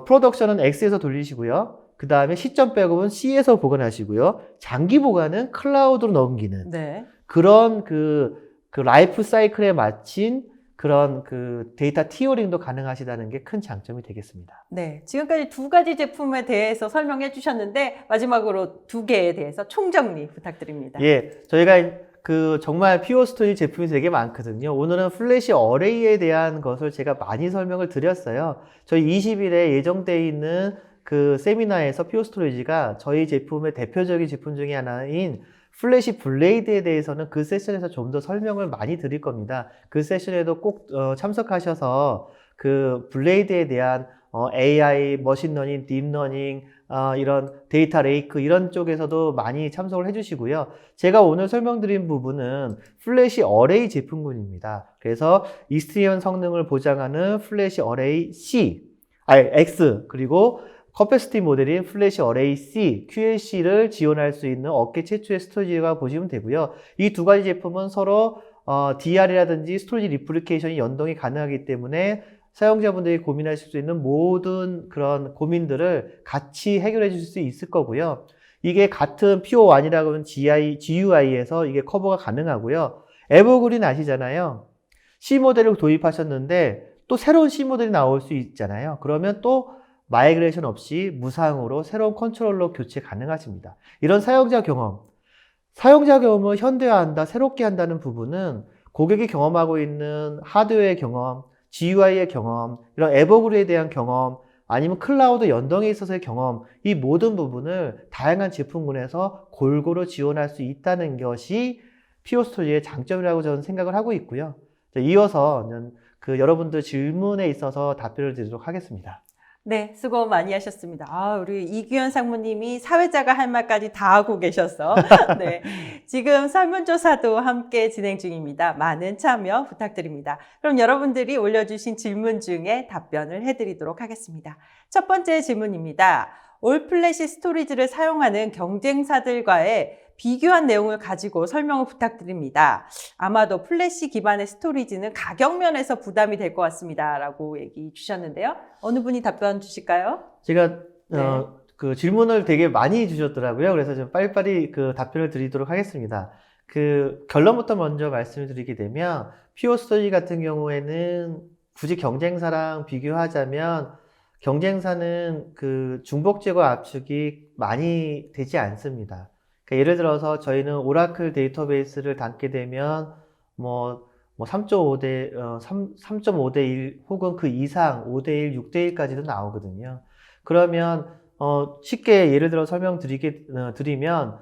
프로덕션은 X에서 돌리시고요. 그 다음에 시점 백업은 C에서 보관하시고요. 장기 보관은 클라우드로 넘기는 네. 그런 그 라이프 사이클에 맞춘 그런 그 데이터 티어링도 가능하시다는 게 큰 장점이 되겠습니다. 네. 지금까지 두 가지 제품에 대해서 설명해 주셨는데 마지막으로 두 개에 대해서 총정리 부탁드립니다. 예, 저희가 정말 퓨어 스토리 제품이 되게 많거든요. 오늘은 플래시 어레이에 대한 것을 제가 많이 설명을 드렸어요. 저희 20일에 예정되어 있는 그 세미나에서 퓨어 스토리지가 저희 제품의 대표적인 제품 중에 하나인 플래시 블레이드에 대해서는 그 세션에서 좀 더 설명을 많이 드릴 겁니다. 그 세션에도 꼭 참석하셔서 그 블레이드에 대한 AI, 머신러닝, 딥러닝, 이런 데이터 레이크 이런 쪽에서도 많이 참석을 해주시고요. 제가 오늘 설명드린 부분은 플래시 어레이 제품군입니다. 그래서 익스트리엄 성능을 보장하는 플래시 어레이 X 그리고 커패시티 모델인 플래시 어레이 C, QLC를 지원할 수 있는 업계 최초의 스토리지가 보시면 되고요. 이 두 가지 제품은 서로 DR이라든지 스토리지 리플리케이션이 연동이 가능하기 때문에 사용자분들이 고민하실 수 있는 모든 그런 고민들을 같이 해결해 주실 수 있을 거고요. 이게 같은 PO1이라고 하는 GUI에서 이게 커버가 가능하고요. 에버그린 아시잖아요. C 모델을 도입하셨는데 또 새로운 C 모델이 나올 수 있잖아요. 그러면 또 마이그레이션 없이 무상으로 새로운 컨트롤러 교체 가능하십니다. 이런 사용자 경험을 현대화한다, 새롭게 한다는 부분은 고객이 경험하고 있는 하드웨어의 경험, GUI의 경험, 이런 에버그린에 대한 경험, 아니면 클라우드 연동에 있어서의 경험, 이 모든 부분을 다양한 제품군에서 골고루 지원할 수 있다는 것이 피오스토리의 장점이라고 저는 생각을 하고 있고요. 이어서 여러분들 질문에 있어서 답변을 드리도록 하겠습니다. 네, 수고 많이 하셨습니다. 우리 이규현 상무님이 사회자가 할 말까지 다 하고 계셔서 네, 지금 설문조사도 함께 진행 중입니다. 많은 참여 부탁드립니다. 그럼 여러분들이 올려주신 질문 중에 답변을 해드리도록 하겠습니다. 첫 번째 질문입니다. 올플래시 스토리지를 사용하는 경쟁사들과의 비교한 내용을 가지고 설명을 부탁드립니다. 아마도 플래시 기반의 스토리지는 가격 면에서 부담이 될 것 같습니다. 라고 얘기 주셨는데요. 어느 분이 답변 주실까요? 제가 네. 그 질문을 되게 많이 주셨더라고요. 그래서 좀 빨리빨리 그 답변을 드리도록 하겠습니다. 그 결론부터 먼저 말씀을 드리게 되면 피오스토리 같은 경우에는 굳이 경쟁사랑 비교하자면 경쟁사는 그 중복 제거 압축이 많이 되지 않습니다. 그러니까 예를 들어서 저희는 오라클 데이터베이스를 담게 되면 3.5대 1 혹은 그 이상 5대 1, 6대 1까지도 나오거든요. 그러면 쉽게 예를 들어 드리면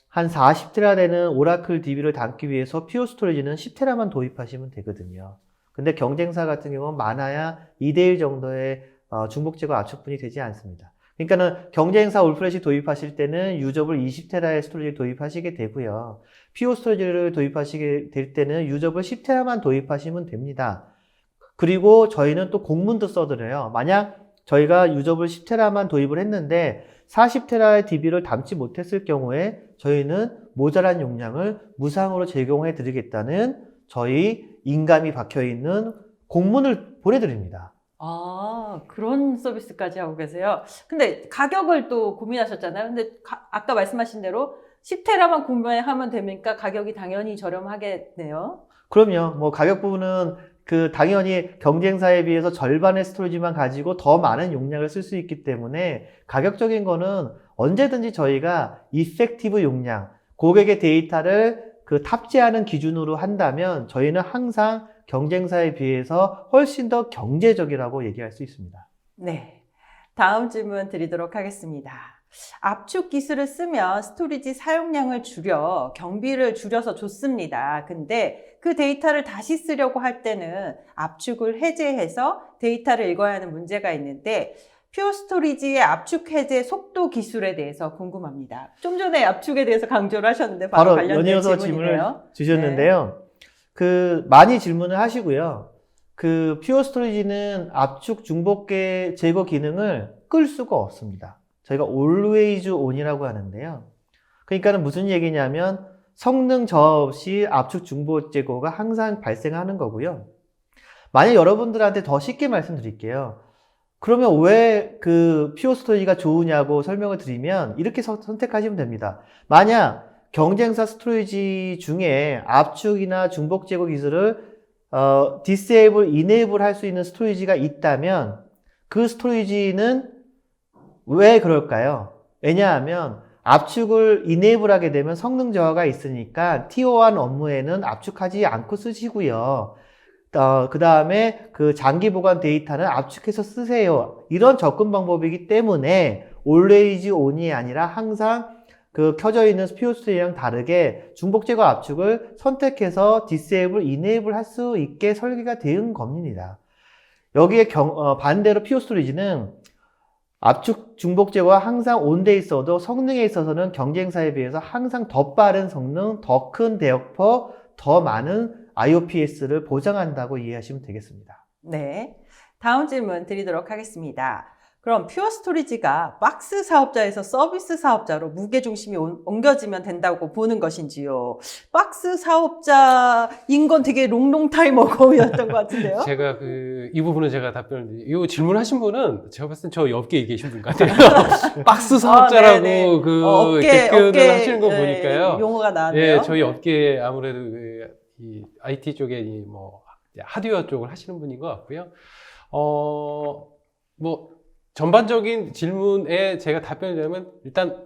한 40테라 되는 오라클 DB를 담기 위해서 퓨어 스토리지는 10테라만 도입하시면 되거든요. 근데 경쟁사 같은 경우는 많아야 2대 1 정도의 중복 제거 압축분이 되지 않습니다. 그러니까는 경쟁사 올플래시 도입하실 때는 유저블 20테라의 스토리지를 도입하시게 되고요. 퓨어 스토리지를 도입하시게 될 때는 유저블 10테라만 도입하시면 됩니다. 그리고 저희는 또 공문도 써드려요. 만약 저희가 유저블 10테라만 도입을 했는데 40테라의 DB를 담지 못했을 경우에 저희는 모자란 용량을 무상으로 제공해 드리겠다는 저희 인감이 박혀있는 공문을 보내드립니다. 그런 서비스까지 하고 계세요. 근데 가격을 또 고민하셨잖아요. 근데 아까 말씀하신 대로 10테라만 구매하면 되니까 가격이 당연히 저렴하겠네요. 그럼요. 가격 부분은 당연히 경쟁사에 비해서 절반의 스토리지만 가지고 더 많은 용량을 쓸 수 있기 때문에 가격적인 거는 언제든지 저희가 이펙티브 용량, 고객의 데이터를 탑재하는 기준으로 한다면 저희는 항상 경쟁사에 비해서 훨씬 더 경제적이라고 얘기할 수 있습니다. 네. 다음 질문 드리도록 하겠습니다. 압축 기술을 쓰면 스토리지 사용량을 줄여 경비를 줄여서 좋습니다. 근데 그 데이터를 다시 쓰려고 할 때는 압축을 해제해서 데이터를 읽어야 하는 문제가 있는데 퓨어 스토리지의 압축 해제 속도 기술에 대해서 궁금합니다. 좀 전에 압축에 대해서 강조를 하셨는데 바로 관련된 연이어서 질문이네요. 질문을 주셨는데요. 많이 질문을 하시고요. 퓨어 스토리지는 압축 중복 제거 기능을 끌 수가 없습니다. 저희가 always on이라고 하는데요. 그러니까는 무슨 얘기냐면 성능 저하 없이 압축 중복 제거가 항상 발생하는 거고요. 만약 여러분들한테 더 쉽게 말씀드릴게요. 그러면 왜 퓨어 스토리지가 좋으냐고 설명을 드리면 이렇게 선택하시면 됩니다. 만약 경쟁사 스토리지 중에 압축이나 중복 제거 기술을 disable, enable 할 수 있는 스토리지가 있다면 그 스토리지는 왜 그럴까요? 왜냐하면 압축을 enable 하게 되면 성능 저하가 있으니까 Tier 1 업무에는 압축하지 않고 쓰시고요. 그 다음에 장기 보관 데이터는 압축해서 쓰세요. 이런 접근 방법이기 때문에 always on이 아니라 항상 켜져 있는 퓨어 스토리지랑 다르게 중복 제거 압축을 선택해서 disable, enable 할 수 있게 설계가 된 겁니다. 여기에 반대로 퓨어 스토리지는 압축 중복 제거가 항상 온돼 있어도 성능에 있어서는 경쟁사에 비해서 항상 더 빠른 성능, 더 큰 대역퍼, 더 많은 IOPS를 보장한다고 이해하시면 되겠습니다. 네. 다음 질문 드리도록 하겠습니다. 그럼 퓨어 스토리지가 박스 사업자에서 서비스 사업자로 무게중심이 옮겨지면 된다고 보는 것인지요? 박스 사업자인 건 되게 롱롱타임 어거였던 것 같은데요? 제가 이 부분은 제가 답변을, 이 질문하신 분은 제가 봤을 땐 저 옆에 계신 분 같아요. 박스 사업자라고 네네. 댓글을 하시는 거 보니까요. 용어가 나왔네요. 예, 저희 업계 아무래도 이 IT 쪽에 하드웨어 쪽을 하시는 분인 것 같고요. 뭐 전반적인 질문에 제가 답변을 드리면 일단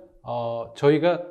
저희가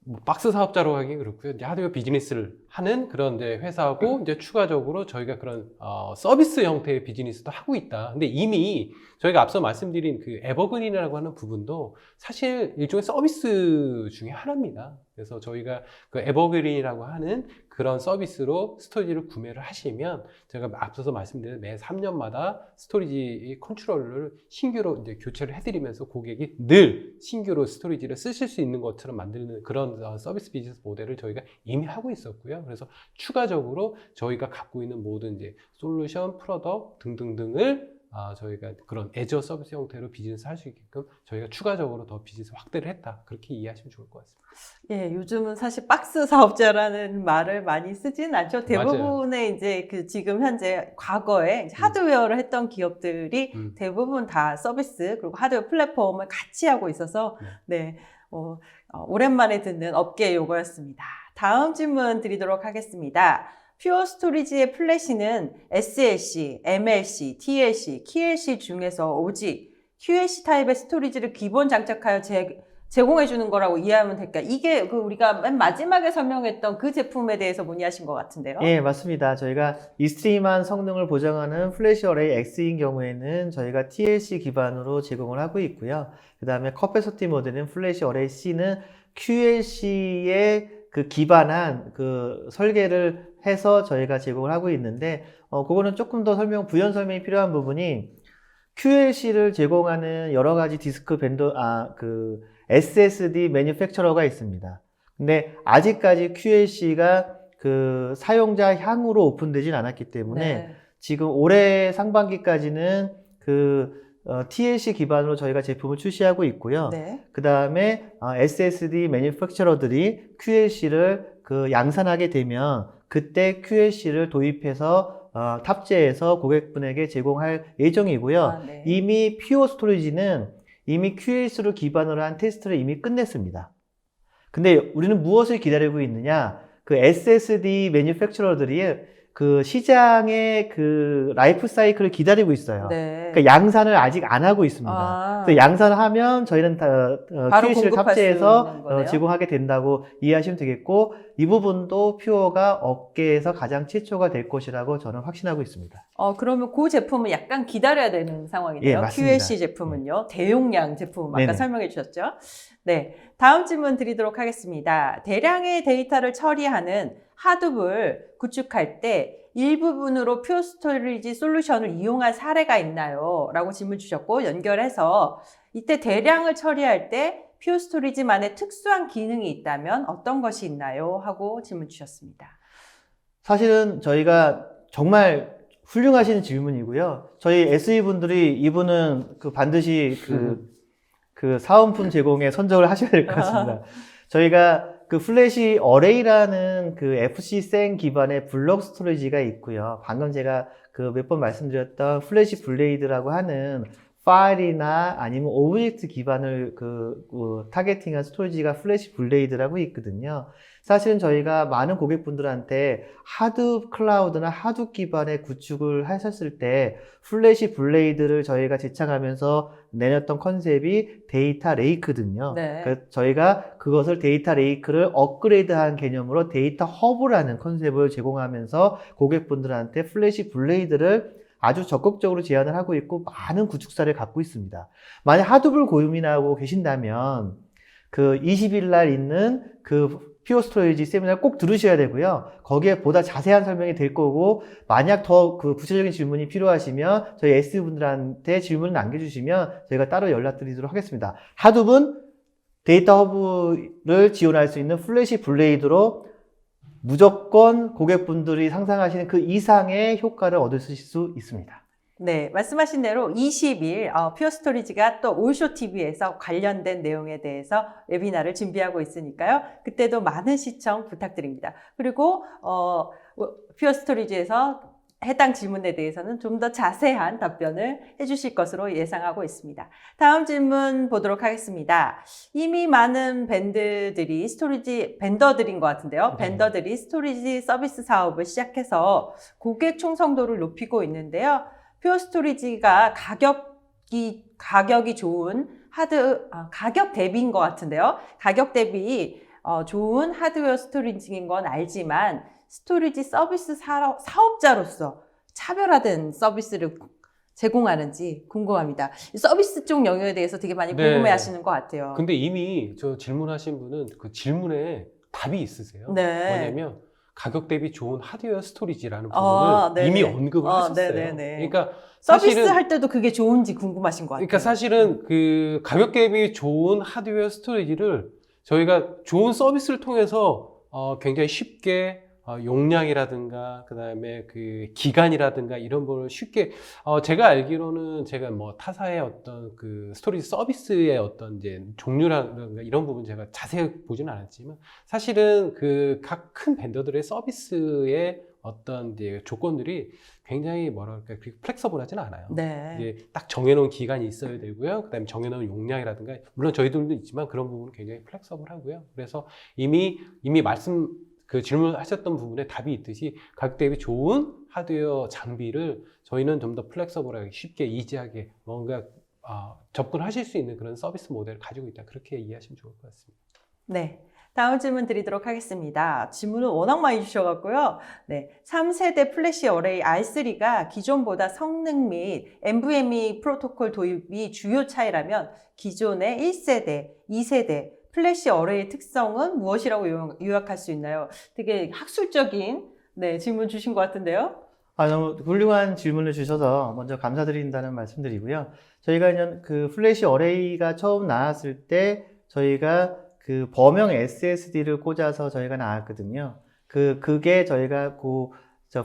뭐 박스 사업자로 하기 그렇고요. 이제 하드웨어 비즈니스를 하는 그런 이제 회사고 이제 추가적으로 저희가 그런 서비스 형태의 비즈니스도 하고 있다. 근데 이미 저희가 앞서 말씀드린 그 에버그린이라고 하는 부분도 사실 일종의 서비스 중에 하나입니다. 그래서 저희가 그 에버그린이라고 하는 그런 서비스로 스토리지를 구매를 하시면 제가 앞서서 말씀드린 매 3년마다 스토리지 컨트롤러를 신규로 이제 교체를 해드리면서 고객이 늘 신규로 스토리지를 쓰실 수 있는 것처럼 만드는 그런 서비스 비즈니스 모델을 저희가 이미 하고 있었고요. 그래서 추가적으로 저희가 갖고 있는 모든 이제 솔루션, 프로덕트 등등등을 저희가 그런 애저 서비스 형태로 비즈니스 할 수 있게끔 저희가 추가적으로 더 비즈니스 확대를 했다. 그렇게 이해하시면 좋을 것 같습니다. 예, 요즘은 사실 박스 사업자라는 말을 많이 쓰진 않죠. 대부분의 이제 지금 현재 과거에 이제 하드웨어를 했던 기업들이 대부분 다 서비스 그리고 하드웨어 플랫폼을 같이 하고 있어서 네, 오랜만에 듣는 업계 용어였습니다. 다음 질문 드리도록 하겠습니다. 퓨어 스토리지의 플래시는 SLC, MLC, TLC, KLC 중에서 오직 QLC 타입의 스토리지를 기본 장착하여 제공해 주는 거라고 이해하면 될까요? 이게 우리가 맨 마지막에 설명했던 그 제품에 대해서 문의하신 것 같은데요? 예, 맞습니다. 저희가 익스트림한 성능을 보장하는 플래시 어레이 X인 경우에는 저희가 TLC 기반으로 제공을 하고 있고요. 그 다음에 커패서티 모델은 플래시 어레이 C는 QLC의 기반한 설계를 해서 저희가 제공을 하고 있는데, 그거는 조금 더 부연 설명이 필요한 부분이 QLC를 제공하는 여러 가지 디스크 SSD 매니팩처러가 있습니다. 근데 아직까지 QLC가 사용자 향후로 오픈되진 않았기 때문에 네. 지금 올해 상반기까지는 TLC 기반으로 저희가 제품을 출시하고 있고요. 네. 그 다음에 SSD 매니팩처러들이 QLC를 양산하게 되면 그때 QLC를 도입해서 탑재해서 고객분에게 제공할 예정이고요. 네. 이미 퓨어 스토리지는 이미 QLC를 기반으로 한 테스트를 이미 끝냈습니다. 근데 우리는 무엇을 기다리고 있느냐? SSD 매니팩처러들이 시장의 라이프 사이클을 기다리고 있어요. 네. 그러니까 양산을 아직 안 하고 있습니다. 그래서 양산을 하면 저희는 바로 QLC를 공급할 수 있는 탑재해서 거네요. 제공하게 된다고 이해하시면 되겠고, 이 부분도 퓨어가 업계에서 가장 최초가 될 것이라고 저는 확신하고 있습니다. 그러면 그 제품은 약간 기다려야 되는 상황이네요. 예, 맞습니다. QLC 제품은요. 대용량 제품 아까 네네. 설명해 주셨죠? 네. 다음 질문 드리도록 하겠습니다. 대량의 데이터를 처리하는 하드를 구축할 때 일부분으로 퓨어 스토리지 솔루션을 이용한 사례가 있나요? 라고 질문 주셨고, 연결해서 이때 대량을 처리할 때 퓨어 스토리지만의 특수한 기능이 있다면 어떤 것이 있나요? 하고 질문 주셨습니다. 사실은 저희가 정말 훌륭하신 질문이고요. 저희 SE 분들이 이분은 반드시 사은품 제공에 선정을 하셔야 될 것 같습니다. 저희가 플래시 어레이라는 FC 생 기반의 블록 스토리지가 있고요. 방금 제가 몇 번 말씀드렸던 플래시 블레이드라고 하는 파일이나 아니면 오브젝트 기반을 타겟팅한 스토리지가 플래시 블레이드라고 있거든요. 사실은 저희가 많은 고객분들한테 하드 클라우드나 하드 기반의 구축을 하셨을 때 플래시 블레이드를 저희가 제창하면서 내놨던 컨셉이 데이터 레이크거든요. 네. 그래서 저희가 그것을 데이터 레이크를 업그레이드한 개념으로 데이터 허브라는 컨셉을 제공하면서 고객분들한테 플래시 블레이드를 아주 적극적으로 제안을 하고 있고 많은 구축사를 갖고 있습니다. 만약 하드를 고민하고 계신다면 20일 날 있는 퓨어 스토리지 세미나를 꼭 들으셔야 되고요. 거기에 보다 자세한 설명이 될 거고, 만약 더 그 구체적인 질문이 필요하시면 저희 S분들한테 질문을 남겨주시면 저희가 따로 연락드리도록 하겠습니다. 하두분 데이터 허브를 지원할 수 있는 플래시 블레이드로 무조건 고객분들이 상상하시는 그 이상의 효과를 얻으실 수 있습니다. 네, 말씀하신 대로 20일 퓨어 스토리지가 또 올쇼 TV에서 관련된 내용에 대해서 웨비나를 준비하고 있으니까요. 그때도 많은 시청 부탁드립니다. 그리고 퓨어 스토리지에서 해당 질문에 대해서는 좀 더 자세한 답변을 해주실 것으로 예상하고 있습니다. 다음 질문 보도록 하겠습니다. 이미 많은 벤더들인 것 같은데요. 벤더들이 스토리지 서비스 사업을 시작해서 고객 충성도를 높이고 있는데요. 퓨어 스토리지가 가격이 좋은 가격 대비인 것 같은데요. 가격 대비 좋은 하드웨어 스토리지인 건 알지만 스토리지 서비스 사업자로서 차별화된 서비스를 제공하는지 궁금합니다. 서비스 쪽 영역에 대해서 되게 많이 네. 궁금해 하시는 것 같아요. 근데 이미 저 질문하신 분은 그 질문에 답이 있으세요. 네. 뭐냐면 가격 대비 좋은 하드웨어 스토리지라는 부분을 이미 언급을 하셨어요. 네네네. 그러니까 서비스 사실은 할 때도 그게 좋은지 궁금하신 것 같아요. 그러니까 사실은 그 가격 대비 좋은 하드웨어 스토리지를 저희가 좋은 서비스를 통해서 굉장히 쉽게 용량이라든가 그다음에 그 기간이라든가 이런 거를 쉽게 제가 알기로는 제가 뭐 타사의 어떤 그 스토리지 서비스의 어떤 이제 종류라든가 이런 부분 제가 자세히 보지는 않았지만 사실은 그 각 큰 벤더들의 서비스의 어떤 이제 조건들이 굉장히 뭐랄까 그렇게 플렉서블하지는 않아요. 네. 이제 딱 정해놓은 기간이 있어야 되고요. 그다음에 정해놓은 용량이라든가 물론 저희들도 있지만 그런 부분은 굉장히 플렉서블하고요. 그래서 이미 그 질문하셨던 부분에 답이 있듯이 가격 대비 좋은 하드웨어 장비를 저희는 좀 더 플렉서블하게 쉽게 이지하게 뭔가 접근하실 수 있는 그런 서비스 모델을 가지고 있다. 그렇게 이해하시면 좋을 것 같습니다. 네. 다음 질문 드리도록 하겠습니다. 질문을 워낙 많이 주셔갖고요. 네. 3세대 플래시 어레이 R3가 기존보다 성능 및 NVMe 프로토콜 도입이 주요 차이라면 기존의 1세대, 2세대 플래시 어레이의 특성은 무엇이라고 요약할 수 있나요? 되게 학술적인 질문 주신 것 같은데요. 너무 훌륭한 질문을 주셔서 먼저 감사드린다는 말씀드리고요. 저희가 이제 그 플래시 어레이가 처음 나왔을 때 저희가 그 범용 SSD를 꽂아서 저희가 나왔거든요. 그게 저희가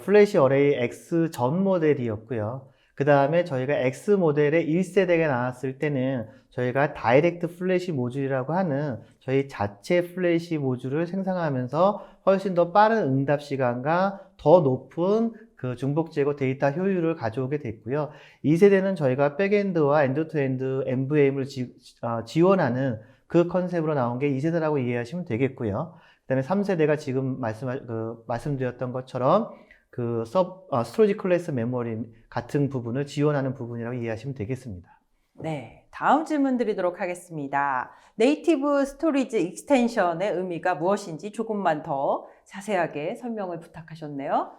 플래시 어레이 X 전 모델이었고요. 그 다음에 저희가 X 모델의 1세대가 나왔을 때는 저희가 다이렉트 플래시 모듈이라고 하는 저희 자체 플래시 모듈을 생성하면서 훨씬 더 빠른 응답 시간과 더 높은 그 중복 제거 데이터 효율을 가져오게 됐고요. 2세대는 저희가 백엔드와 엔드-투-엔드 NVM을 지원하는 그 컨셉으로 나온 게 2세대라고 이해하시면 되겠고요. 그 다음에 3세대가 지금 말씀드렸던 것처럼 스토리지 클래스 메모리 같은 부분을 지원하는 부분이라고 이해하시면 되겠습니다. 네, 다음 질문 드리도록 하겠습니다. 네이티브 스토리지 익스텐션의 의미가 무엇인지 조금만 더 자세하게 설명을 부탁하셨네요.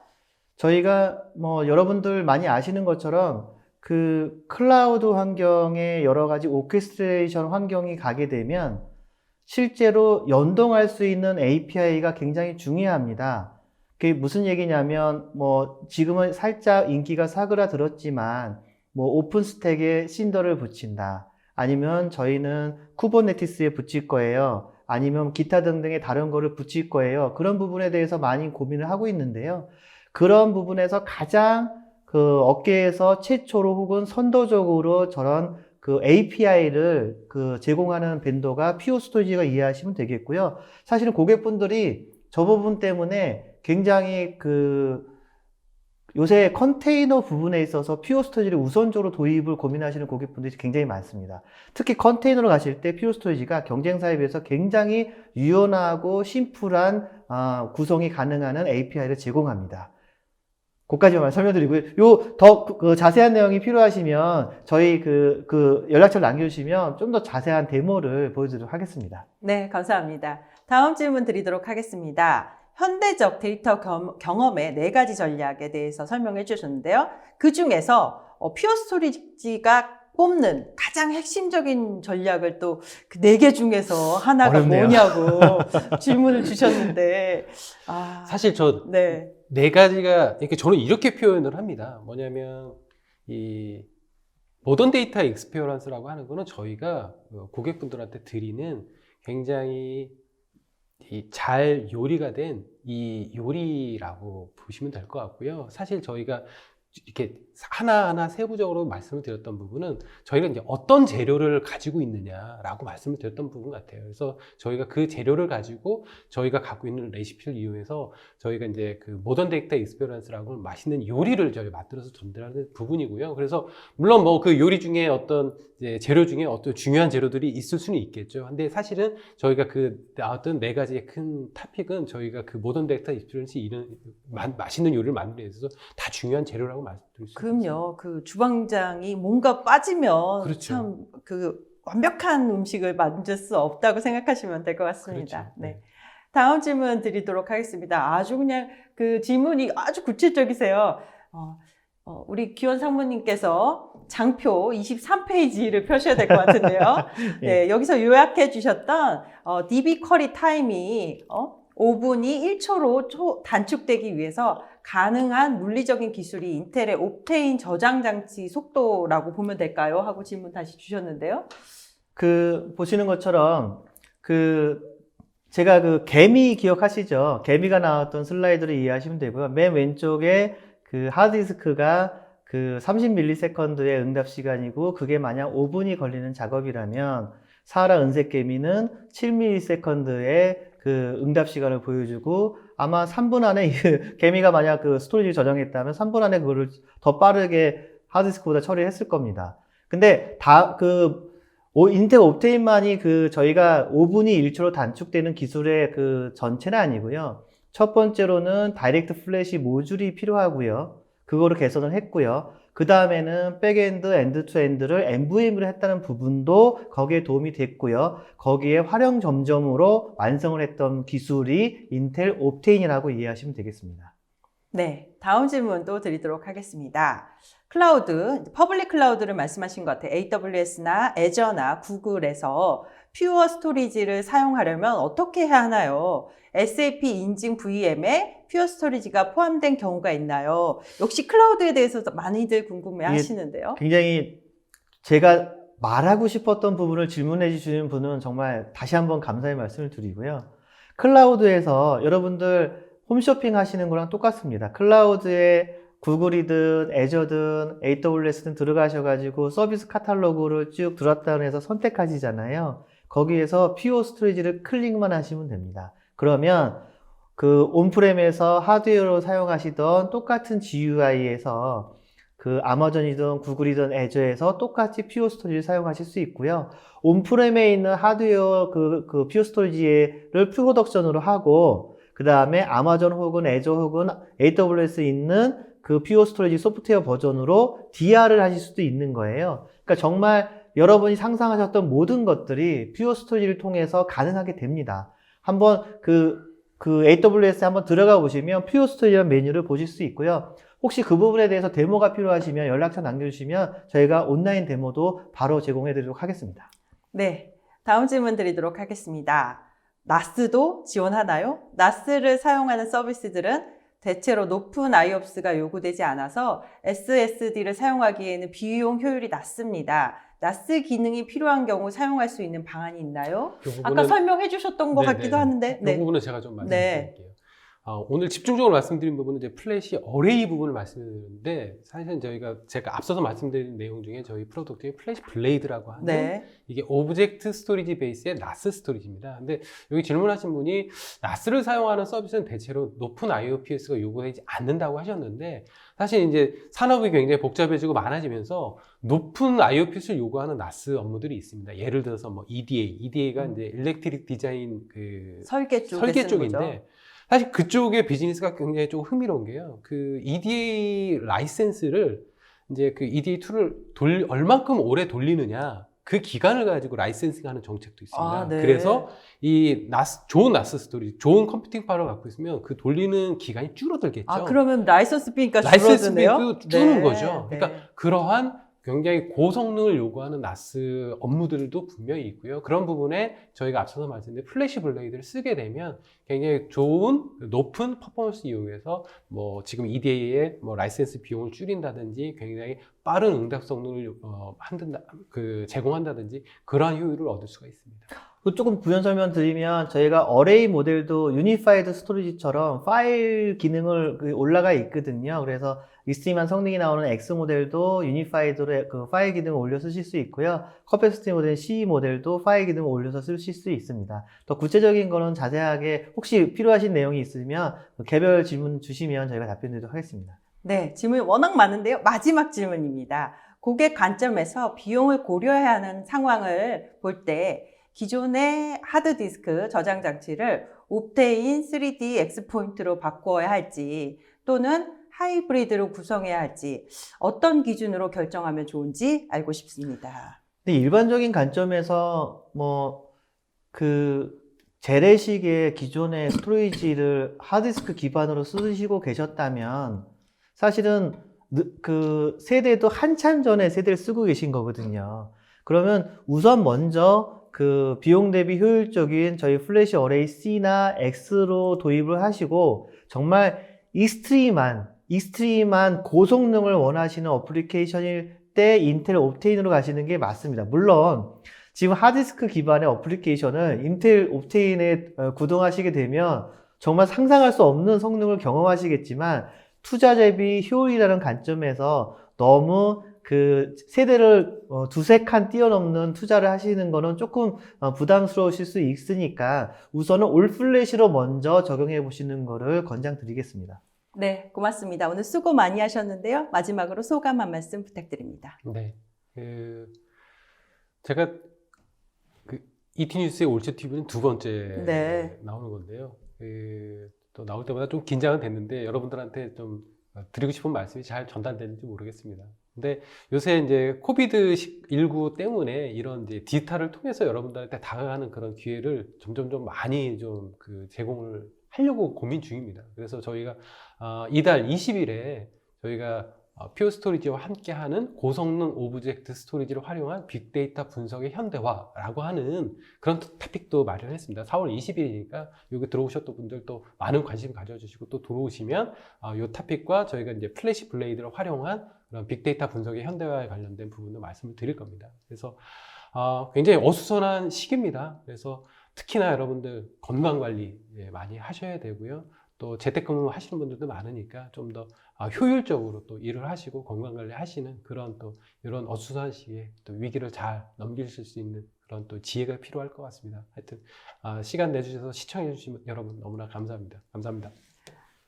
저희가 여러분들 많이 아시는 것처럼 그 클라우드 환경에 여러 가지 오케스트레이션 환경이 가게 되면 실제로 연동할 수 있는 API가 굉장히 중요합니다. 그게 무슨 얘기냐면 지금은 살짝 인기가 사그라들었지만 오픈스택에 신더를 붙인다. 아니면 저희는 쿠버네티스에 붙일 거예요. 아니면 기타 등등의 다른 거를 붙일 거예요. 그런 부분에 대해서 많이 고민을 하고 있는데요. 그런 부분에서 가장 업계에서 최초로 혹은 선도적으로 저런 API를 제공하는 벤더가 퓨어 스토리지가 이해하시면 되겠고요. 사실은 고객분들이 저 부분 때문에 굉장히 요새 컨테이너 부분에 있어서 퓨어 스토리지를 우선적으로 도입을 고민하시는 고객분들이 굉장히 많습니다. 특히 컨테이너로 가실 때 퓨어 스토리지가 경쟁사에 비해서 굉장히 유연하고 심플한 구성이 가능한 API를 제공합니다. 그까지만 설명드리고요. 더 자세한 내용이 필요하시면 저희 연락처를 남겨주시면 좀 더 자세한 데모를 보여드리도록 하겠습니다. 네, 감사합니다. 다음 질문 드리도록 하겠습니다. 현대적 데이터 경험의 4가지 전략에 대해서 설명해 주셨는데요. 그 중에서 퓨어 스토리지가 뽑는 가장 핵심적인 전략을 또 그 4개 중에서 하나가 어렵네요. 뭐냐고 질문을 주셨는데, 사실 저 네. 4가지가, 이렇게 저는 이렇게 표현을 합니다. 뭐냐면, 이, 모던 데이터 익스피어런스라고 하는 거는 저희가 고객분들한테 드리는 굉장히 잘 요리가 된 이 요리라고 보시면 될 것 같고요. 사실 저희가 이렇게 하나하나 세부적으로 말씀을 드렸던 부분은 저희가 이제 어떤 재료를 가지고 있느냐라고 말씀을 드렸던 부분 같아요. 그래서 저희가 그 재료를 가지고 저희가 갖고 있는 레시피를 이용해서 저희가 이제 그 모던 데이터 익스피리언스라고 맛있는 요리를 저희 만들어서 전달하는 부분이고요. 그래서 물론 뭐 그 요리 중에 어떤 이제 재료 중에 어떤 중요한 재료들이 있을 수는 있겠죠. 근데 사실은 저희가 그 나왔던 4가지의 큰 토픽은 저희가 그 모던 데이터 익스피리언스 이런 맛있는 요리를 만들기 위해서 다 중요한 재료라고 말씀드릴 수 있습니다. 그럼요. 그 주방장이 뭔가 빠지면 그렇죠. 참 그 완벽한 음식을 만들 수 없다고 생각하시면 될 것 같습니다. 그렇죠. 네. 다음 질문 드리도록 하겠습니다. 아주 그냥 그 질문이 아주 구체적이세요. 우리 기원 상무님께서 장표 23페이지를 펴셔야 될 것 같은데요. 네, 여기서 요약해 주셨던 DB 쿼리 타임이 5분이 1초로 단축되기 위해서 가능한 물리적인 기술이 인텔의 옵테인 저장 장치 속도라고 보면 될까요? 하고 질문 다시 주셨는데요. 보시는 것처럼, 제가 개미 기억하시죠? 개미가 나왔던 슬라이드를 이해하시면 되고요. 맨 왼쪽에 하드디스크가 30ms의 응답 시간이고, 그게 만약 5분이 걸리는 작업이라면, 사하라 은색 개미는 7ms의 응답 시간을 보여주고, 아마 3분 안에 개미가 만약 스토리지를 저장했다면 3분 안에 그거를 더 빠르게 하드디스크보다 처리했을 겁니다. 근데 인텔 옵테인만이 저희가 5분이 1초로 단축되는 기술의 전체는 아니고요. 첫 번째로는 다이렉트 플래시 모듈이 필요하고요. 그거를 개선을 했고요. 그 다음에는 백엔드, 엔드-투-엔드를 NVM으로 했다는 부분도 거기에 도움이 됐고요. 거기에 활용 점점으로 완성을 했던 기술이 인텔 옵테인이라고 이해하시면 되겠습니다. 네, 다음 질문도 드리도록 하겠습니다. 클라우드, 퍼블릭 클라우드를 말씀하신 것 같아요. AWS나 애저나 구글에서 퓨어 스토리지를 사용하려면 어떻게 해야 하나요? SAP 인증 VM에 퓨어 스토리지가 포함된 경우가 있나요? 역시 클라우드에 대해서 많이들 궁금해 하시는데요. 굉장히 제가 말하고 싶었던 부분을 질문해 주시는 분은 정말 다시 한번 감사의 말씀을 드리고요. 클라우드에서 여러분들 홈쇼핑 하시는 거랑 똑같습니다. 클라우드에 구글이든 애저든 AWS든 들어가셔가지고 서비스 카탈로그를 쭉 들었다 해서 선택하시잖아요. 거기에서 퓨어 스토리지를 클릭만 하시면 됩니다. 그러면 온프렘에서 하드웨어로 사용하시던 똑같은 GUI에서 아마존이든 구글이든 애저에서 똑같이 퓨어 스토리지를 사용하실 수 있고요. 온프렘에 있는 하드웨어 퓨어 스토리지를 프로덕션으로 하고, 그 다음에 아마존 혹은 애저 혹은 AWS에 있는 퓨어 스토리지 소프트웨어 버전으로 DR을 하실 수도 있는 거예요. 그러니까 정말 여러분이 상상하셨던 모든 것들이 퓨어 스토리지를 통해서 가능하게 됩니다. 한번 AWS에 한번 들어가 보시면 퓨어 스토리지라는 메뉴를 보실 수 있고요. 혹시 그 부분에 대해서 데모가 필요하시면 연락처 남겨주시면 저희가 온라인 데모도 바로 제공해 드리도록 하겠습니다. 네, 다음 질문 드리도록 하겠습니다. 나스도 지원하나요? 나스를 사용하는 서비스들은 대체로 높은 IOPS가 요구되지 않아서 SSD를 사용하기에는 비용 효율이 낮습니다. 나스 기능이 필요한 경우 사용할 수 있는 방안이 있나요? 아까 설명해 주셨던 것 같기도 하는데. 이 부분은 제가 좀 말씀드릴게요. 오늘 집중적으로 말씀드린 부분은 이제 플래시 어레이 부분을 말씀드렸는데, 사실은 제가 앞서서 말씀드린 내용 중에 저희 프로덕트 중에 플래시 블레이드라고 하는 이게 오브젝트 스토리지 베이스의 나스 스토리지입니다. 근데 여기 질문하신 분이 나스를 사용하는 서비스는 대체로 높은 IOPS가 요구되지 않는다고 하셨는데, 사실 이제 산업이 굉장히 복잡해지고 많아지면서 높은 IOPS를 요구하는 나스 업무들이 있습니다. 예를 들어서 뭐 EDA가 이제 일렉트릭 디자인 설계 쪽인데, 사실 그쪽의 비즈니스가 굉장히 좀 흥미로운 게요. EDA 라이센스를 이제 EDA 툴을 얼만큼 오래 돌리느냐, 그 기간을 가지고 라이센싱 하는 정책도 있습니다. 그래서 좋은 나스 스토리, 좋은 컴퓨팅 파워를 갖고 있으면 돌리는 기간이 줄어들겠죠. 그러면 라이선스 비니까 줄어드네요? 라이선스 비도 줄는 거죠. 그러니까 그러한 굉장히 고성능을 요구하는 나스 업무들도 분명히 있고요. 그런 부분에 저희가 앞서서 말씀드린 플래시 블레이드를 쓰게 되면 굉장히 좋은 높은 퍼포먼스 이용해서 뭐 지금 EDA의 뭐 라이센스 비용을 줄인다든지 굉장히 빠른 응답 성능을 제공한다든지 그러한 효율을 얻을 수가 있습니다. 조금 부연 설명 드리면 저희가 어레이 모델도 유니파이드 스토리지처럼 파일 기능을 올라가 있거든요. 그래서 익스트림한 성능이 나오는 X 모델도 유니파이드로 그 파일 기능을 올려 쓰실 수 있고요. 커패시티 모델 C 모델도 파일 기능을 올려서 쓰실 수 있습니다. 더 구체적인 거는 자세하게 혹시 필요하신 내용이 있으면 개별 질문 주시면 저희가 답변 드리도록 하겠습니다. 네, 질문이 워낙 많은데요. 마지막 질문입니다. 고객 관점에서 비용을 고려해야 하는 상황을 볼 때 기존의 하드디스크 저장 장치를 옵테인 3D X포인트로 바꿔야 할지 또는 하이브리드로 구성해야 할지 어떤 기준으로 결정하면 좋은지 알고 싶습니다. 근데 일반적인 관점에서 재래식의 기존의 스토리지를 하드디스크 기반으로 쓰시고 계셨다면 사실은 그 세대도 한참 전에 세대를 쓰고 계신 거거든요. 그러면 우선 먼저 그 비용 대비 효율적인 저희 플래시 어레이 C나 X로 도입을 하시고 정말 익스트림한 고성능을 원하시는 어플리케이션일 때 인텔 옵테인으로 가시는 게 맞습니다. 물론 지금 하드디스크 기반의 어플리케이션을 인텔 옵테인에 구동하시게 되면 정말 상상할 수 없는 성능을 경험하시겠지만 투자 대비 효율이라는 관점에서 너무 그 세대를 두세 칸 뛰어넘는 투자를 하시는 거는 조금 부담스러우실 수 있으니까 우선은 올 플래시로 먼저 적용해 보시는 거를 권장드리겠습니다. 네, 고맙습니다. 오늘 수고 많이 하셨는데요. 마지막으로 소감 한 말씀 부탁드립니다. 네, 제가 이티뉴스의 올쇼 TV는 두 번째 네. 나오는 건데요. 또 나올 때마다 좀 긴장은 됐는데 여러분들한테 좀 드리고 싶은 말씀이 잘 전달되는지 모르겠습니다. 근데 요새 이제 코비드-19 때문에 이런 이제 디지털을 통해서 여러분들한테 다가가는 그런 기회를 점점 많이 좀 제공을 하려고 고민 중입니다. 그래서 저희가 이달 20일에 저희가 퓨어 스토리지와 함께하는 고성능 오브젝트 스토리지를 활용한 빅데이터 분석의 현대화라고 하는 그런 토픽도 마련했습니다. 4월 20일이니까 여기 들어오셨던 분들 또 많은 관심 가져주시고 또 들어오시면 이 토픽과 저희가 이제 플래시 블레이드를 활용한 그런 빅데이터 분석의 현대화에 관련된 부분도 말씀을 드릴 겁니다. 그래서 굉장히 어수선한 시기입니다. 그래서 특히나 여러분들 건강관리 많이 하셔야 되고요. 또 재택근무 하시는 분들도 많으니까 좀 더 효율적으로 또 일을 하시고 건강관리 하시는 그런 또 이런 어수선한 시기에 또 위기를 잘 넘기실 수 있는 그런 또 지혜가 필요할 것 같습니다. 하여튼 시간 내주셔서 시청해 주신 여러분 너무나 감사합니다. 감사합니다.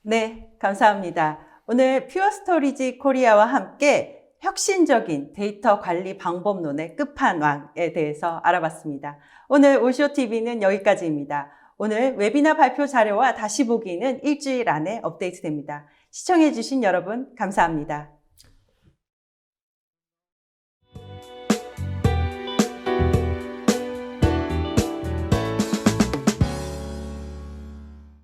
네, 감사합니다. 오늘 퓨어 스토리지 코리아와 함께 혁신적인 데이터 관리 방법론의 끝판왕에 대해서 알아봤습니다. 오늘 올쇼TV는 여기까지입니다. 오늘 웨비나 발표 자료와 다시 보기는 일주일 안에 업데이트됩니다. 시청해주신 여러분 감사합니다.